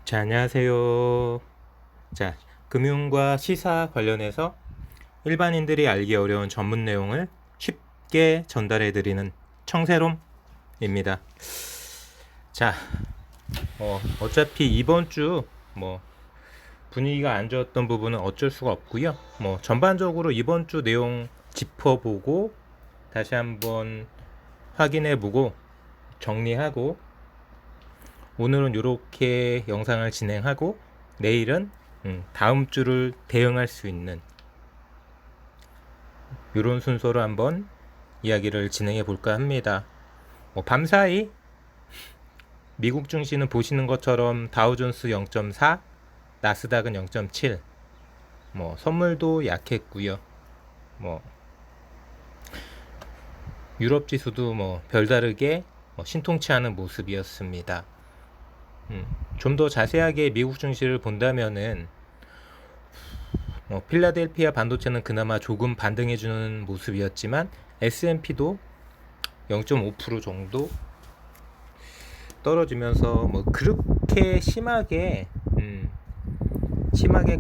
자, 안녕하세요. 자, 금융과 시사 관련해서 일반인들이 알기 어려운 전문 내용을 쉽게 전달해 드리는 청새롬입니다. 자, 어차피 이번 주 분위기가 안 좋았던 부분은 어쩔 수가 없고요. 전반적으로 이번 주 내용 짚어보고 다시 한번 확인해 보고 정리하고, 오늘은 이렇게 영상을 진행하고 내일은 다음 주를 대응할 수 있는 이런 순서로 한번 이야기를 진행해 볼까 합니다. 밤사이 미국 증시는 보시는 것처럼 다우존스 0.4, 나스닥은 0.7, 선물도 약했고요. 유럽 지수도 별다르게 신통치 않은 모습이었습니다. 좀 더 자세하게 미국 증시를 본다면은 필라델피아 반도체는 그나마 조금 반등해주는 모습이었지만 S&P도 0.5% 정도 떨어지면서 그렇게 심하게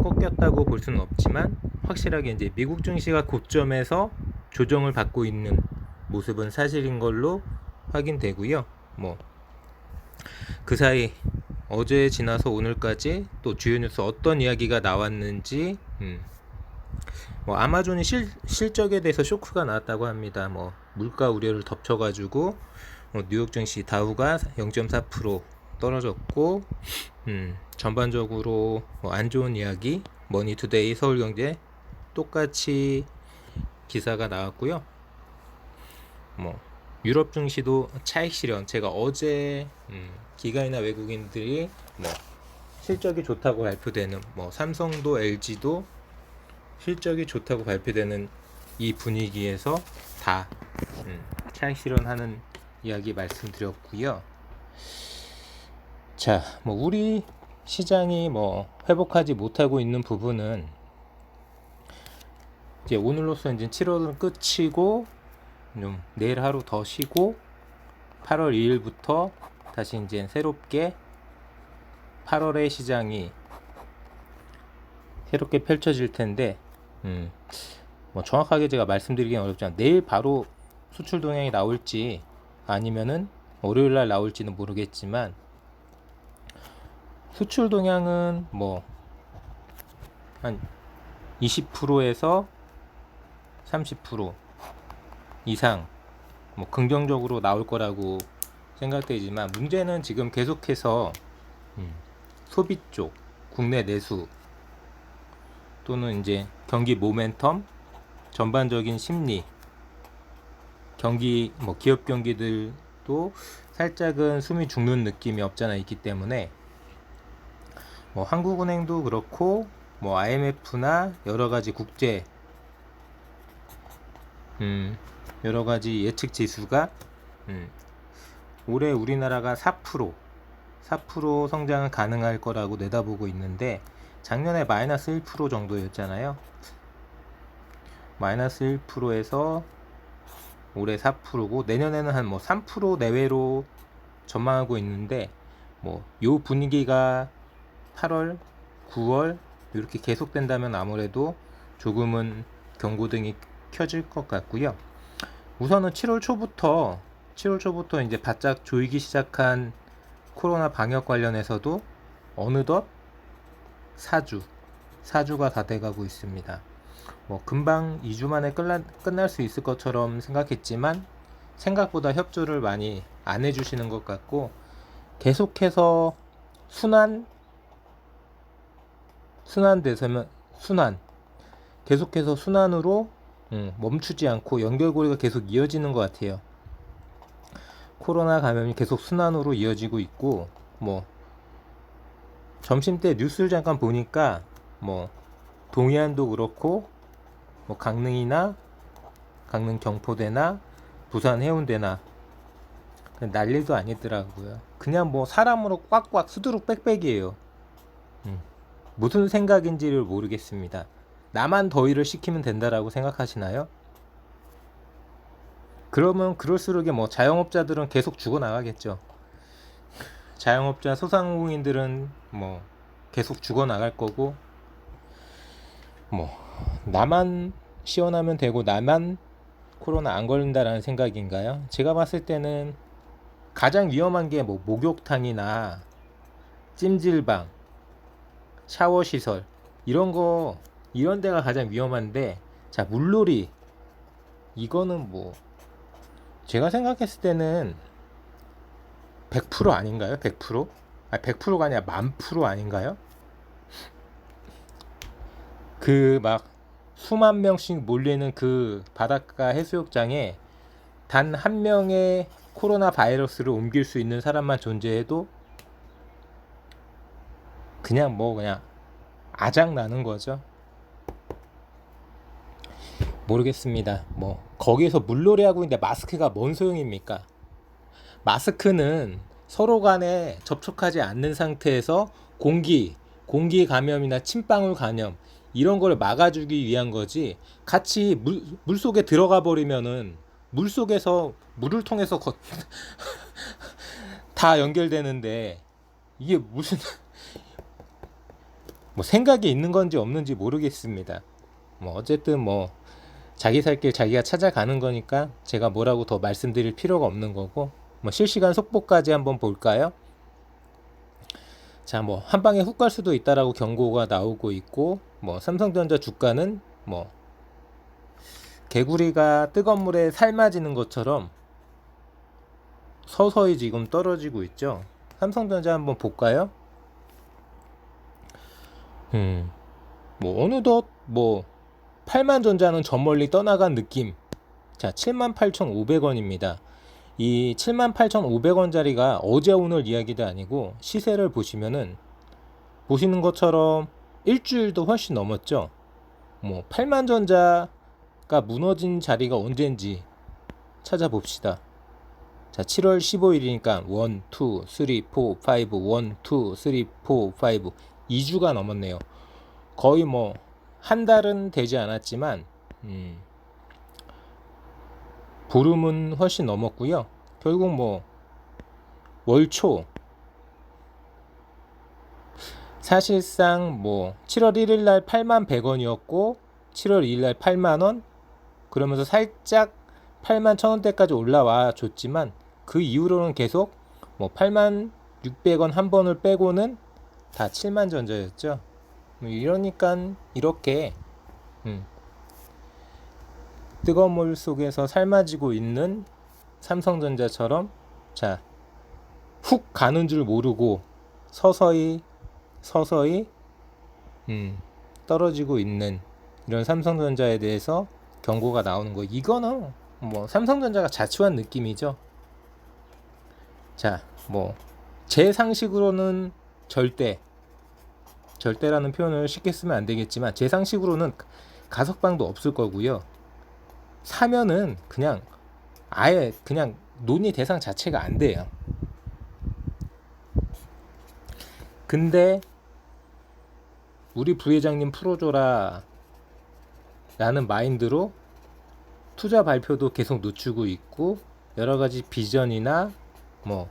꺾였다고 볼 수는 없지만, 확실하게 이제 미국 증시가 고점에서 조정을 받고 있는 모습은 사실인 걸로 확인되고요. 그 사이 어제 지나서 오늘까지 또 주요 뉴스 어떤 이야기가 나왔는지, 아마존이 실적에 대해서 쇼크가 나왔다고 합니다. 물가 우려를 덮쳐가지고 뉴욕 증시 다우가 0.4% 떨어졌고, 전반적으로 안 좋은 이야기, 머니투데이, 서울경제 똑같이 기사가 나왔고요. 유럽 증시도 차익 실현, 제가 어제 기관이나 외국인들이 실적이 좋다고 발표되는 삼성도 LG도 실적이 좋다고 발표되는 이 분위기에서 다 차익 실현하는 이야기 말씀드렸고요. 자, 우리 시장이 회복하지 못하고 있는 부분은 이제 오늘로서 이제 7월은 끝이고 좀 내일 하루 더 쉬고 8월 2일부터 다시 이제 새롭게 8월의 시장이 새롭게 펼쳐질 텐데, 정확하게 제가 말씀드리기는 어렵지만 내일 바로 수출 동향이 나올지 아니면은 월요일 날 나올지는 모르겠지만, 수출 동향은 한 20%에서 30% 이상 긍정적으로 나올 거라고 생각되지만, 문제는 지금 계속해서 소비 쪽, 국내 내수 또는 이제 경기 모멘텀, 전반적인 심리, 경기 기업 경기들도 살짝은 숨이 죽는 느낌이 없잖아 있기 때문에, 한국은행도 그렇고 IMF나 여러 가지 국제 여러 가지 예측 지수가 올해 우리나라가 4% 성장은 가능할 거라고 내다보고 있는데, 작년에 마이너스 1% 정도였잖아요. 마이너스 1%에서 올해 4%고 내년에는 한 3% 내외로 전망하고 있는데, 요 분위기가 8월, 9월 이렇게 계속된다면 아무래도 조금은 경고등이 켜질 것 같고요. 우선은 7월 초부터 이제 바짝 조이기 시작한 코로나 방역 관련해서도 어느덧 4주가 다 돼가고 있습니다. 금방 2주 만에 끝날 수 있을 것처럼 생각했지만 생각보다 협조를 많이 안 해주시는 것 같고, 계속해서 계속해서 순환으로 멈추지 않고 연결고리가 계속 이어지는 것 같아요. 코로나 감염이 계속 순환으로 이어지고 있고, 점심때 뉴스를 잠깐 보니까 동해안도 그렇고 강릉 경포대나 부산 해운대나 난리도 아니더라고요. 그냥 사람으로 꽉꽉 수두룩 빽빽이에요. 무슨 생각인지를 모르겠습니다. 나만 더위를 식히면 된다라고 생각하시나요? 그러면 그럴수록 자영업자들은 계속 죽어나가겠죠. 자영업자 소상공인들은 뭐 계속 죽어나갈 거고, 뭐 나만 시원하면 되고 나만 코로나 안 걸린다라는 생각인가요? 제가 봤을 때는 가장 위험한 게 뭐 목욕탕이나 찜질방, 샤워시설 이런 데가 가장 위험한데, 자, 물놀이 이거는 뭐 제가 생각했을 때는 100% 아닌가요? 100%? 100%가 아니라 1000% 아닌가요? 그 막 수만 명씩 몰리는 그 바닷가 해수욕장에 단 한 명의 코로나 바이러스를 옮길 수 있는 사람만 존재해도 그냥 아작 나는 거죠. 모르겠습니다. 뭐 거기에서 물놀이 하고 있는데 마스크가 뭔 소용입니까? 마스크는 서로 간에 접촉하지 않는 상태에서 공기 감염이나 침방울 감염 이런 걸 막아주기 위한 거지, 같이 물 속에 들어가 버리면은 물 속에서 물을 통해서 다 연결되는데, 이게 무슨 뭐 생각이 있는 건지 없는지 모르겠습니다. 뭐 어쨌든 뭐 자기 살 길 자기가 찾아가는 거니까 제가 뭐라고 더 말씀드릴 필요가 없는 거고, 뭐 실시간 속보까지 한번 볼까요? 자, 뭐 한 방에 훅 갈 수도 있다라고 경고가 나오고 있고, 뭐 삼성전자 주가는 뭐 개구리가 뜨거운 물에 삶아지는 것처럼 서서히 지금 떨어지고 있죠. 삼성전자 한번 볼까요? 뭐 어느덧 뭐 8만 전자는 저 멀리 떠나간 느낌. 자, 78,500원입니다. 이 78,500원짜리가 어제 오늘 이야기도 아니고, 시세를 보시는 것처럼 일주일도 훨씬 넘었죠. 뭐 8만 전자가 무너진 자리가 언젠지 찾아봅시다. 자, 7월 15일이니까 1, 2, 3, 4, 5, 1, 2, 3, 4, 5 2주가 넘었네요. 거의 뭐 한 달은 되지 않았지만 보름은 훨씬 넘었고요. 결국 뭐 월초 사실상 뭐 7월 1일 날 8만 100원이었고 7월 2일 날 8만 원, 그러면서 살짝 8만 1000원대까지 올라와 줬지만 그 이후로는 계속 뭐 8만 600원 한 번을 빼고는 다 7만 전자였죠. 이러니까 이렇게 뜨거운 물 속에서 삶아지고 있는 삼성전자처럼, 자, 훅 가는 줄 모르고 서서히 떨어지고 있는 이런 삼성전자에 대해서 경고가 나오는 거, 이거는 뭐 삼성전자가 자초한 느낌이죠. 자, 뭐 제 상식으로는 절대라는 표현을 쉽게 쓰면 안 되겠지만, 제 상식으로는 가석방도 없을 거고요. 사면은 그냥 아예 그냥 논의 대상 자체가 안 돼요. 근데 우리 부회장님 풀어줘라 라는 마인드로 투자 발표도 계속 늦추고 있고, 여러 가지 비전이나 뭐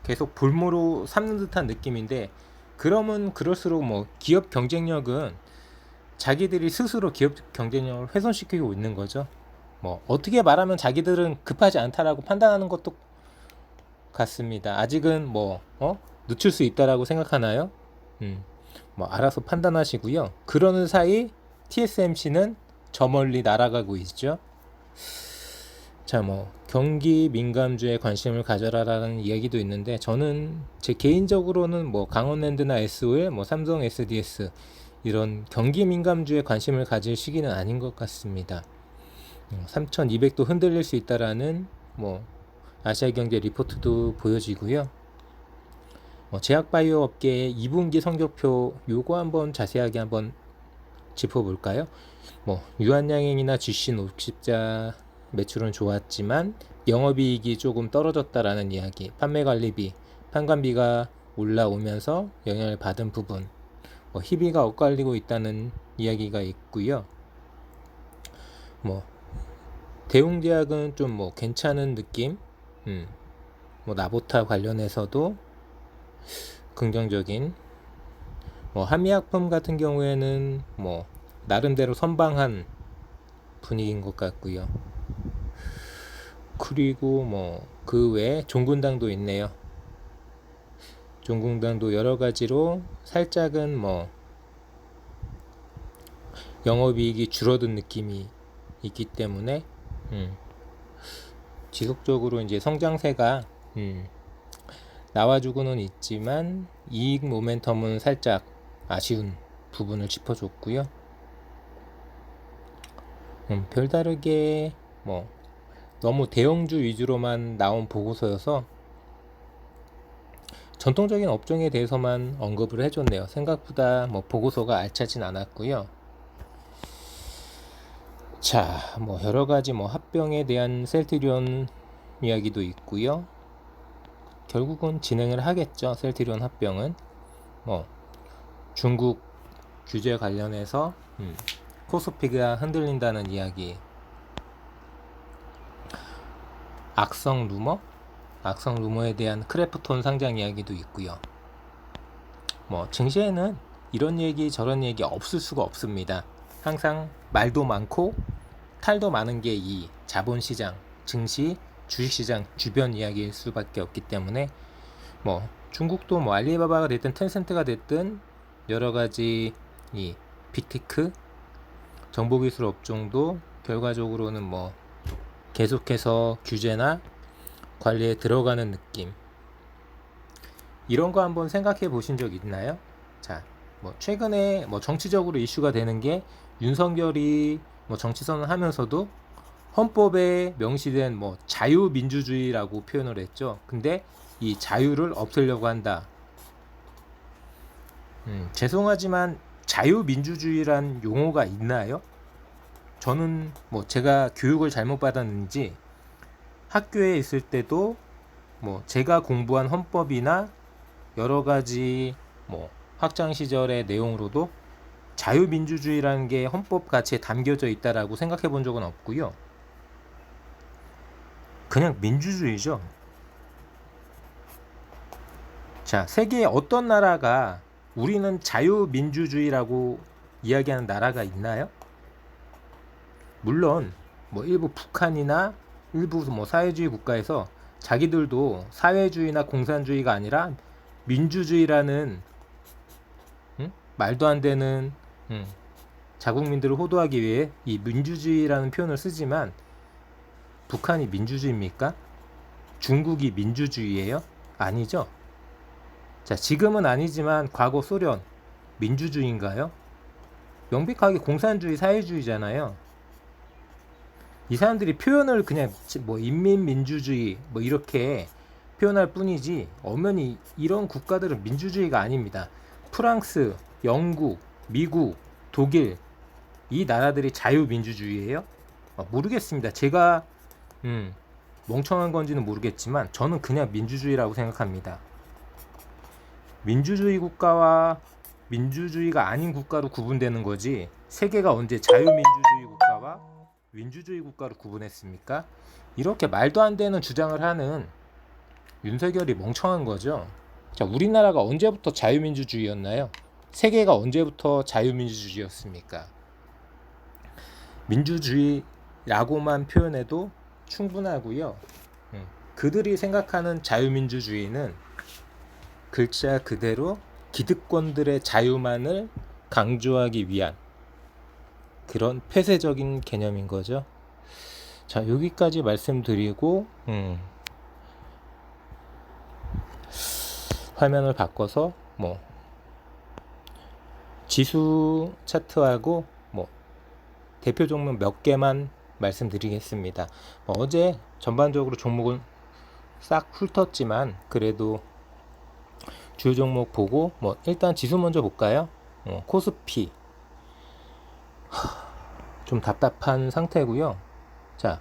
계속 볼모로 삼는 듯한 느낌인데, 그러면 그럴수록 뭐 기업 경쟁력은 자기들이 스스로 기업 경쟁력을 훼손시키고 있는 거죠. 뭐 어떻게 말하면 자기들은 급하지 않다라고 판단하는 것도 같습니다. 아직은 뭐 늦출 수 있다라고 생각하나요? 뭐 알아서 판단하시고요. 그러는 사이 TSMC는 저 멀리 날아가고 있죠. 자, 뭐 경기 민감주에 관심을 가져라라는 이야기도 있는데, 저는 제 개인적으로는 뭐 강원랜드나 SOL, 뭐 삼성 SDS 이런 경기 민감주에 관심을 가질 시기는 아닌 것 같습니다. 3200도 흔들릴 수 있다라는 뭐 아시아경제 리포트도 보여지고요. 제약바이오 업계의 2분기 성적표 요거 한번 자세하게 한번 짚어볼까요? 뭐 유한양행이나 GC 녹십자 매출은 좋았지만 영업이익이 조금 떨어졌다라는 이야기, 판매관리비, 판관비가 올라오면서 영향을 받은 부분, 희비가 엇갈리고 있다는 이야기가 있고요. 뭐 대웅제약은 좀 뭐 괜찮은 느낌, 뭐 나보타 관련해서도 긍정적인. 뭐 한미약품 같은 경우에는 뭐 나름대로 선방한 분위기인 것 같고요. 그리고 뭐 그 외에 종군당도 있네요. 종군당도 여러 가지로 살짝은 뭐 영업이익이 줄어든 느낌이 있기 때문에 지속적으로 이제 성장세가 나와주고는 있지만 이익 모멘텀은 살짝 아쉬운 부분을 짚어줬고요. 별다르게 뭐 너무 대형주 위주로만 나온 보고서여서 전통적인 업종에 대해서만 언급을 해줬네요. 생각보다 뭐 보고서가 알차진 않았고요. 자, 뭐 여러 가지 뭐 합병에 대한 셀트리온 이야기도 있고요. 결국은 진행을 하겠죠. 셀트리온 합병은 뭐 중국 규제 관련해서 코스피가 흔들린다는 이야기, 악성 루머에 대한 크래프톤 상장 이야기도 있고요. 뭐 증시에는 이런 얘기 저런 얘기 없을 수가 없습니다. 항상 말도 많고 탈도 많은 게 이 자본시장, 증시, 주식시장 주변 이야기일 수밖에 없기 때문에 뭐 중국도 뭐 알리바바가 됐든 텐센트가 됐든 여러 가지 이 빅테크 정보기술 업종도 결과적으로는 뭐 계속해서 규제나 관리에 들어가는 느낌, 이런 거 한번 생각해 보신 적 있나요? 자, 뭐 최근에 뭐 정치적으로 이슈가 되는 게 윤석열이 뭐 정치선을 하면서도 헌법에 명시된 뭐 자유민주주의라고 표현을 했죠. 근데 이 자유를 없애려고 한다. 죄송하지만 자유민주주의란 용어가 있나요? 저는 뭐 제가 교육을 잘못 받았는지 학교에 있을 때도 뭐 제가 공부한 헌법이나 여러 가지 뭐 학창 시절의 내용으로도 자유민주주의라는 게 헌법 가치에 담겨져 있다라고 생각해 본 적은 없고요. 그냥 민주주의죠. 자, 세계의 어떤 나라가 우리는 자유민주주의라고 이야기하는 나라가 있나요? 물론 뭐 일부 북한이나 일부 뭐 사회주의 국가에서 자기들도 사회주의나 공산주의가 아니라 민주주의라는 말도 안 되는 자국민들을 호도하기 위해 이 민주주의라는 표현을 쓰지만 북한이 민주주의입니까? 중국이 민주주의예요? 아니죠. 자, 지금은 아니지만 과거 소련 민주주의인가요? 명백하게 공산주의, 사회주의잖아요. 이 사람들이 표현을 그냥 뭐 인민민주주의 뭐 이렇게 표현할 뿐이지 엄연히 이런 국가들은 민주주의가 아닙니다. 프랑스, 영국, 미국, 독일, 이 나라들이 자유민주주의예요? 모르겠습니다. 제가 멍청한 건지는 모르겠지만 저는 그냥 민주주의라고 생각합니다. 민주주의 국가와 민주주의가 아닌 국가로 구분되는 거지, 세계가 언제 자유민주주의 국가와 민주주의 국가로 구분했습니까? 이렇게 말도 안 되는 주장을 하는 윤석열이 멍청한 거죠. 자, 우리나라가 언제부터 자유민주주의였나요? 세계가 언제부터 자유민주주의였습니까? 민주주의라고만 표현해도 충분하고요. 그들이 생각하는 자유민주주의는 글자 그대로 기득권들의 자유만을 강조하기 위한 그런 폐쇄적인 개념인 거죠. 자, 여기까지 말씀드리고 화면을 바꿔서 뭐 지수 차트하고 뭐 대표 종목 몇 개만 말씀드리겠습니다. 어제 전반적으로 종목은 싹 훑었지만 그래도 주요 종목 보고 뭐 일단 지수 먼저 볼까요? 코스피 좀 답답한 상태고요. 자,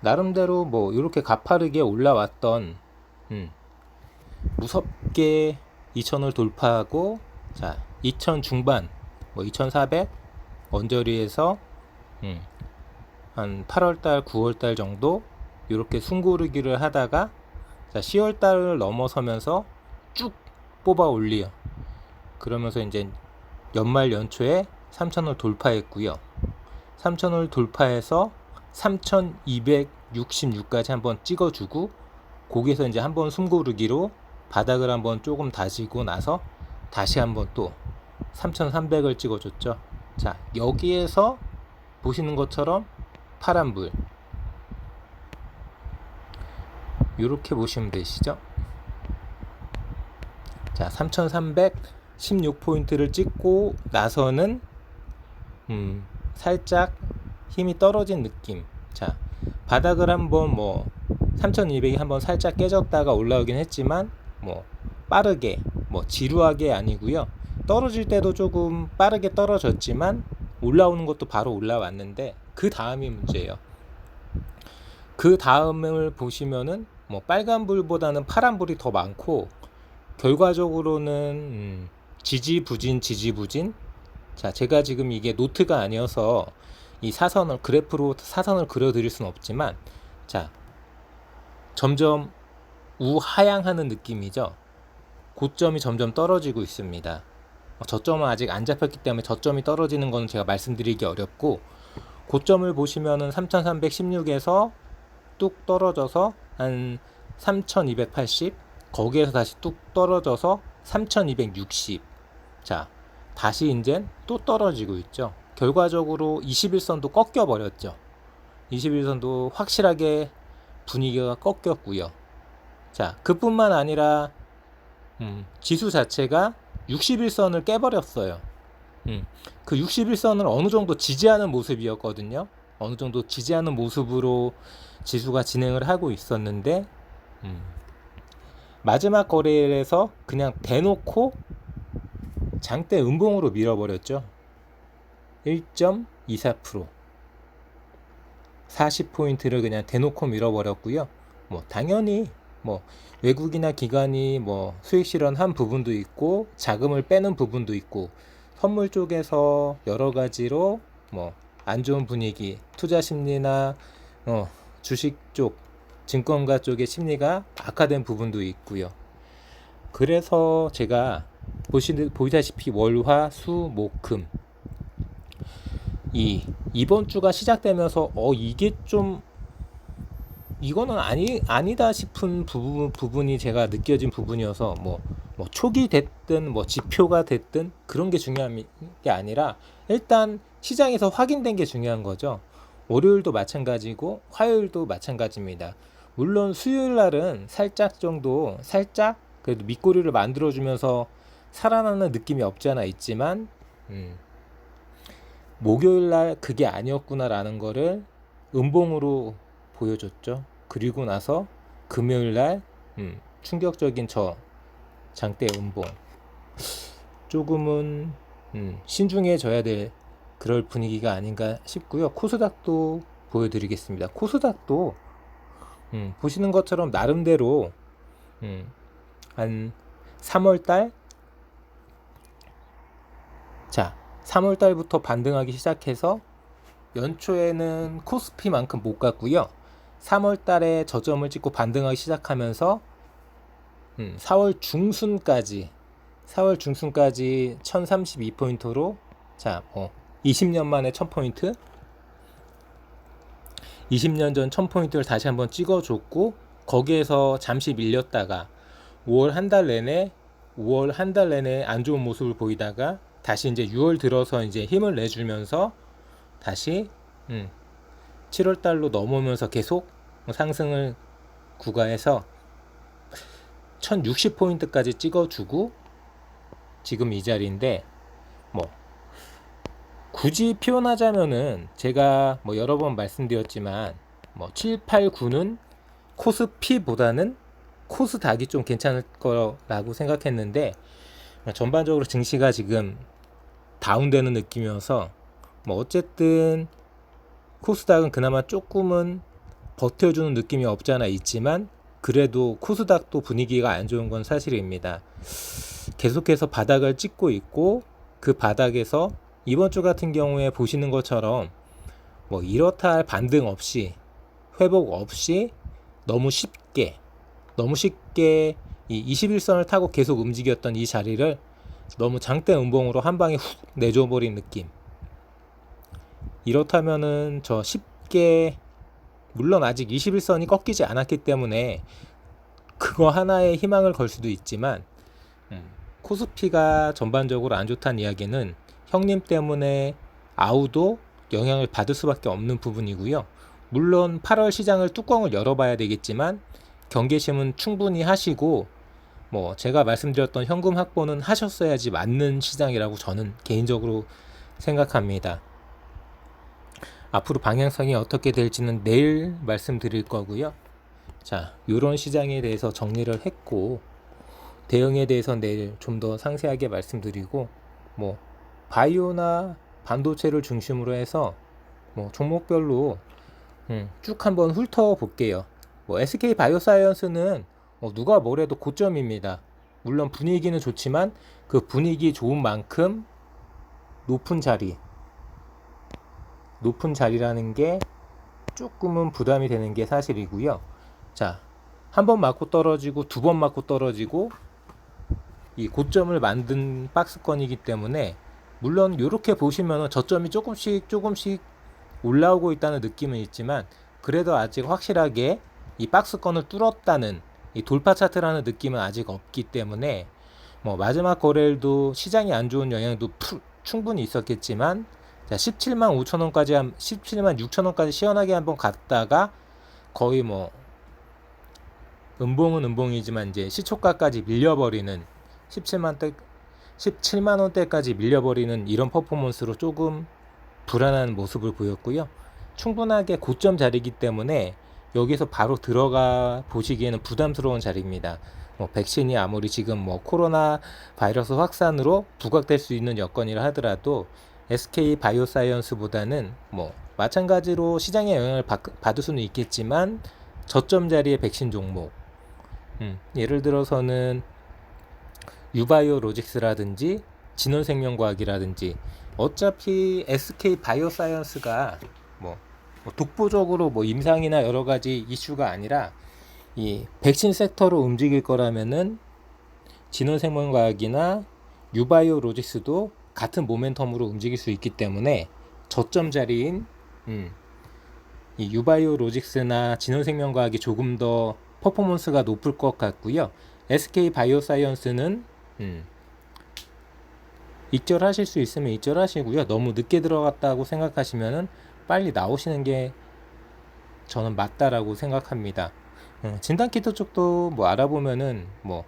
나름대로 뭐 이렇게 가파르게 올라왔던 무섭게 2000을 돌파하고, 자, 2000 중반 뭐 2400 언저리에서 한 8월달 9월달 정도 이렇게 숨고르기를 하다가, 자, 10월달을 넘어서면서 쭉 뽑아 올려. 그러면서 이제 연말 연초에 3,000을 돌파했고요. 3,000을 돌파해서 3,266까지 한번 찍어주고, 거기서 이제 한번 숨고르기로 바닥을 한번 조금 다지고 나서 다시 한번 또 3,300을 찍어줬죠. 자, 여기에서 보시는 것처럼 파란불 이렇게 보시면 되시죠. 자, 3,316포인트를 찍고 나서는 살짝 힘이 떨어진 느낌. 자, 바닥을 한번 3,200이 한번 살짝 깨졌다가 올라오긴 했지만 빠르게 지루하게 아니고요. 떨어질 때도 조금 빠르게 떨어졌지만 올라오는 것도 바로 올라왔는데, 그 다음이 문제예요. 그 다음을 보시면은 빨간불보다는 파란불이 더 많고, 결과적으로는 지지부진. 자, 제가 지금 이게 노트가 아니어서 이 사선을 그래프로 사선을 그려드릴 수는 없지만, 자, 점점 우하향하는 느낌이죠. 고점이 점점 떨어지고 있습니다. 저점은 아직 안 잡혔기 때문에 저점이 떨어지는 건 제가 말씀드리기 어렵고, 고점을 보시면은 3,316에서 뚝 떨어져서 한 3,280, 거기에서 다시 뚝 떨어져서 3,260. 자, 다시 이제 또 떨어지고 있죠. 결과적으로 21선도 꺾여 버렸죠. 21선도 확실하게 분위기가 꺾였고요. 자, 그뿐만 아니라 지수 자체가 61선을 깨버렸어요. 그 61선을 어느 정도 지지하는 모습이었거든요. 어느 정도 지지하는 모습으로 지수가 진행을 하고 있었는데, 마지막 거래일에서 그냥 대놓고 장대 음봉으로 밀어버렸죠. 1.24% 40포인트를 그냥 대놓고 밀어버렸고요. 당연히 외국이나 기관이 수익 실현한 부분도 있고, 자금을 빼는 부분도 있고, 선물 쪽에서 여러 가지로 안 좋은 분위기, 투자 심리나 주식 쪽, 증권가 쪽의 심리가 악화된 부분도 있고요. 그래서 제가 보시다시피 월, 화, 수, 목, 금, 이번 주가 시작되면서 이게 좀 이거는 아니다 싶은 부분이 제가 느껴진 부분이어서 촉이 됐든 지표가 됐든 그런 게 중요한 게 아니라, 일단 시장에서 확인된 게 중요한 거죠. 월요일도 마찬가지고 화요일도 마찬가지입니다. 물론 수요일 날은 살짝 그래도 밑꼬리를 만들어주면서 살아나는 느낌이 없지 않아 있지만, 목요일 날 그게 아니었구나라는 거를 음봉으로 보여줬죠. 그리고 나서 금요일 날 충격적인 장대 음봉, 조금은 신중해져야 될 그럴 분위기가 아닌가 싶고요. 코스닥도 보여드리겠습니다. 코스닥도 보시는 것처럼 나름대로 한 3월달, 자, 3월달부터 반등하기 시작해서 연초에는 코스피만큼 못 갔고요. 3월달에 저점을 찍고 반등하기 시작하면서 4월 중순까지 1032포인트로, 자, 20년 만에 1000포인트, 20년 전 1000포인트를 다시 한번 찍어줬고, 거기에서 잠시 밀렸다가 5월 한 달 내내 안 좋은 모습을 보이다가 다시 이제 6월 들어서 이제 힘을 내주면서 다시 7월 달로 넘어오면서 계속 상승을 구가해서 1060포인트까지 찍어주고 지금 이 자리인데, 굳이 표현하자면은 제가 여러 번 말씀드렸지만 7, 8, 9는 코스피보다는 코스닥이 좀 괜찮을 거라고 생각했는데, 전반적으로 증시가 지금 다운되는 느낌이어서 어쨌든 코스닥은 그나마 조금은 버텨주는 느낌이 없지 않아 있지만, 그래도 코스닥도 분위기가 안 좋은 건 사실입니다. 계속해서 바닥을 찍고 있고, 그 바닥에서 이번 주 같은 경우에 보시는 것처럼 이렇다 할 반등 없이, 회복 없이 너무 쉽게 이 21선을 타고 계속 움직였던 이 자리를 너무 장대 음봉으로 한 방에 훅 내줘버린 느낌. 이렇다면은 저 쉽게, 물론 아직 21선이 꺾이지 않았기 때문에 그거 하나에 희망을 걸 수도 있지만, 코스피가 전반적으로 안 좋다는 이야기는 형님 때문에 아우도 영향을 받을 수밖에 없는 부분이고요. 물론 8월 시장을 뚜껑을 열어봐야 되겠지만 경계심은 충분히 하시고, 뭐 제가 말씀드렸던 현금 확보는 하셨어야지 맞는 시장이라고 저는 개인적으로 생각합니다. 앞으로 방향성이 어떻게 될지는 내일 말씀드릴 거고요. 자, 요런 시장에 대해서 정리를 했고, 대응에 대해서 내일 좀 더 상세하게 말씀드리고, 뭐 바이오나 반도체를 중심으로 해서 뭐 종목별로 쭉 한번 훑어 볼게요. 뭐 SK 바이오사이언스는 누가 뭐래도 고점입니다. 물론 분위기는 좋지만 그 분위기 좋은 만큼 높은 자리라는 게 조금은 부담이 되는 게 사실이고요. 자, 한 번 맞고 떨어지고 두 번 맞고 떨어지고 이 고점을 만든 박스권이기 때문에, 물론 이렇게 보시면 저점이 조금씩 올라오고 있다는 느낌은 있지만 그래도 아직 확실하게 이 박스권을 뚫었다는 이 돌파 차트라는 느낌은 아직 없기 때문에, 뭐 마지막 거래일도 시장이 안 좋은 영향도 충분히 있었겠지만, 자, 17만 5천원까지 17만 6천원까지 시원하게 한번 갔다가 거의 뭐 음봉은 음봉이지만 이제 시초가까지 밀려버리는 17만 원대까지 밀려버리는 이런 퍼포먼스로 조금 불안한 모습을 보였고요. 충분하게 고점 자리이기 때문에 여기서 바로 들어가 보시기에는 부담스러운 자리입니다. 뭐 백신이 아무리 지금 뭐 코로나 바이러스 확산으로 부각될 수 있는 여건이라 하더라도 SK 바이오사이언스보다는 뭐 마찬가지로 시장의 영향을 받을 수는 있겠지만 저점 자리의 백신 종목, 예를 들어서는 유바이오 로직스라든지 진원생명과학이라든지, 어차피 SK 바이오사이언스가 뭐 독보적으로 뭐 임상이나 여러 가지 이슈가 아니라 이 백신 섹터로 움직일 거라면은 진원생명과학이나 유바이오 로직스도 같은 모멘텀으로 움직일 수 있기 때문에 저점 자리인 이 유바이오 로직스나 진원생명과학이 조금 더 퍼포먼스가 높을 것 같고요. SK 바이오사이언스는 익절하실 수 있으면 익절하시고요. 너무 늦게 들어갔다고 생각하시면은 빨리 나오시는 게 저는 맞다라고 생각합니다. 진단키트 쪽도 뭐 알아보면은 뭐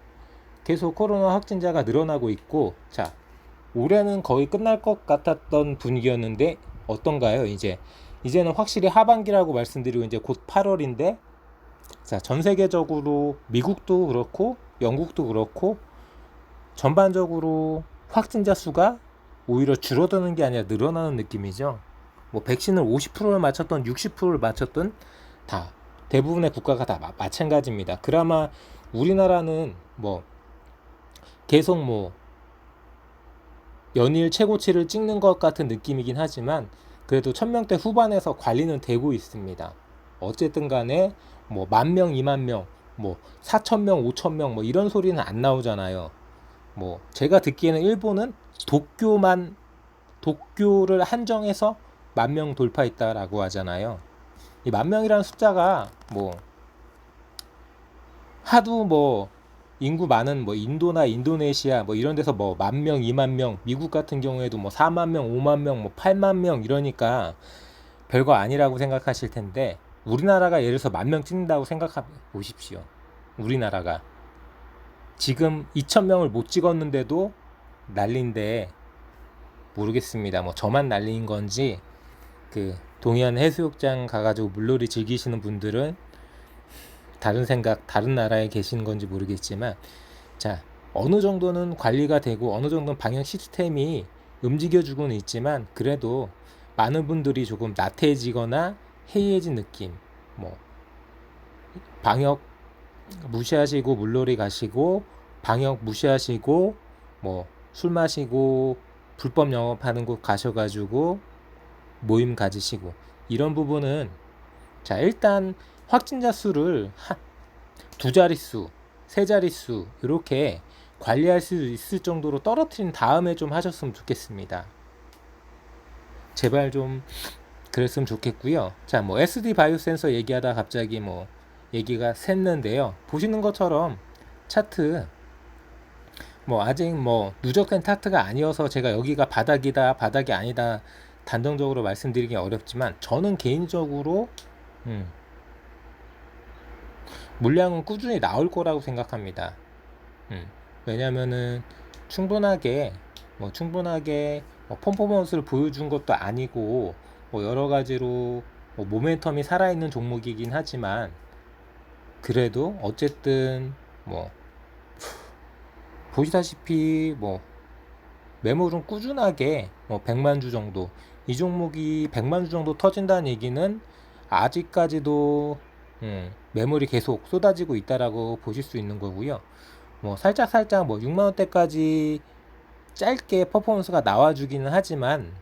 계속 코로나 확진자가 늘어나고 있고, 자, 올해는 거의 끝날 것 같았던 분위기였는데 어떤가요? 이제는 확실히 하반기라고 말씀드리고 이제 곧 8월인데, 자, 전 세계적으로 미국도 그렇고 영국도 그렇고 전반적으로 확진자 수가 오히려 줄어드는 게 아니라 늘어나는 느낌이죠. 뭐 백신을 50%를 맞췄던 60%를 맞췄던 다 대부분의 국가가 다 마찬가지입니다. 그나마 우리나라는 뭐 계속 뭐 연일 최고치를 찍는 것 같은 느낌이긴 하지만 그래도 1000명대 후반에서 관리는 되고 있습니다. 어쨌든 간에 뭐 10,000명, 20,000명, 뭐 4,000명, 5,000명 뭐 이런 소리는 안 나오잖아요. 뭐 제가 듣기에는 일본은 도쿄를 한정해서 10,000명 돌파했다라고 하잖아요. 이 10,000명이라는 숫자가 뭐 하도 뭐 인구 많은 뭐 인도나 인도네시아 뭐 이런 데서 뭐 10,000명, 20,000명, 미국 같은 경우에도 뭐 40,000명, 50,000명, 뭐 80,000명 이러니까 별거 아니라고 생각하실 텐데, 우리나라가 예를 들어서 10,000명 찍는다고 생각해 보십시오. 우리나라가 지금 2,000명을 못 찍었는데도 난리인데, 모르겠습니다. 뭐 저만 난리인 건지 그 동해안 해수욕장 가가지고 물놀이 즐기시는 분들은 다른 생각, 다른 나라에 계시는 건지 모르겠지만, 자, 어느 정도는 관리가 되고 어느 정도는 방역 시스템이 움직여주고는 있지만 그래도 많은 분들이 조금 나태해지거나 해이해진 느낌, 뭐 방역 무시하시고 물놀이 가시고, 방역 무시하시고 뭐 술 마시고 불법 영업하는 곳 가셔가지고 모임 가지시고, 이런 부분은, 자, 일단 확진자 수를 두 자릿수, 세 자릿수 이렇게 관리할 수 있을 정도로 떨어뜨린 다음에 좀 하셨으면 좋겠습니다. 제발 좀 그랬으면 좋겠고요. 자, 뭐 SD 바이오 센서 얘기하다 갑자기 뭐 얘기가 샜는데요. 보시는 것처럼 차트 뭐 아직 뭐 누적된 차트가 아니어서 제가 여기가 바닥이다 바닥이 아니다 단정적으로 말씀드리기 어렵지만 저는 개인적으로 물량은 꾸준히 나올 거라고 생각합니다. 왜냐면은 충분하게 퍼포먼스를 보여준 것도 아니고 뭐 여러 가지로 뭐 모멘텀이 살아있는 종목이긴 하지만 그래도 어쨌든 뭐 보시다시피 뭐 매물은 꾸준하게 뭐 100만 주 정도, 이 종목이 100만 주 정도 터진다는 얘기는 아직까지도 매물이 계속 쏟아지고 있다라고 보실 수 있는 거고요. 뭐 살짝 뭐 6만 원대까지 짧게 퍼포먼스가 나와주기는 하지만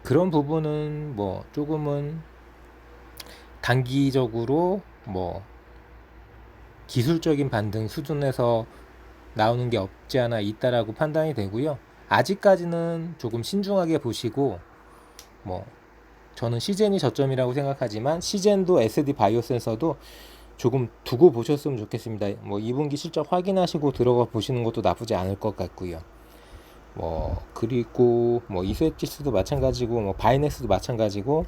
그런 부분은 뭐 조금은 단기적으로 뭐 기술적인 반등 수준에서 나오는 게 없지 않아 있다라고 판단이 되고요. 아직까지는 조금 신중하게 보시고 뭐 저는 시젠이 저점이라고 생각하지만 시젠도 SD 바이오 센서도 조금 두고 보셨으면 좋겠습니다. 뭐 2분기 실적 확인하시고 들어가 보시는 것도 나쁘지 않을 것 같고요. 뭐 그리고 뭐 이스웨티스도 마찬가지고 뭐 바이넥스도 마찬가지고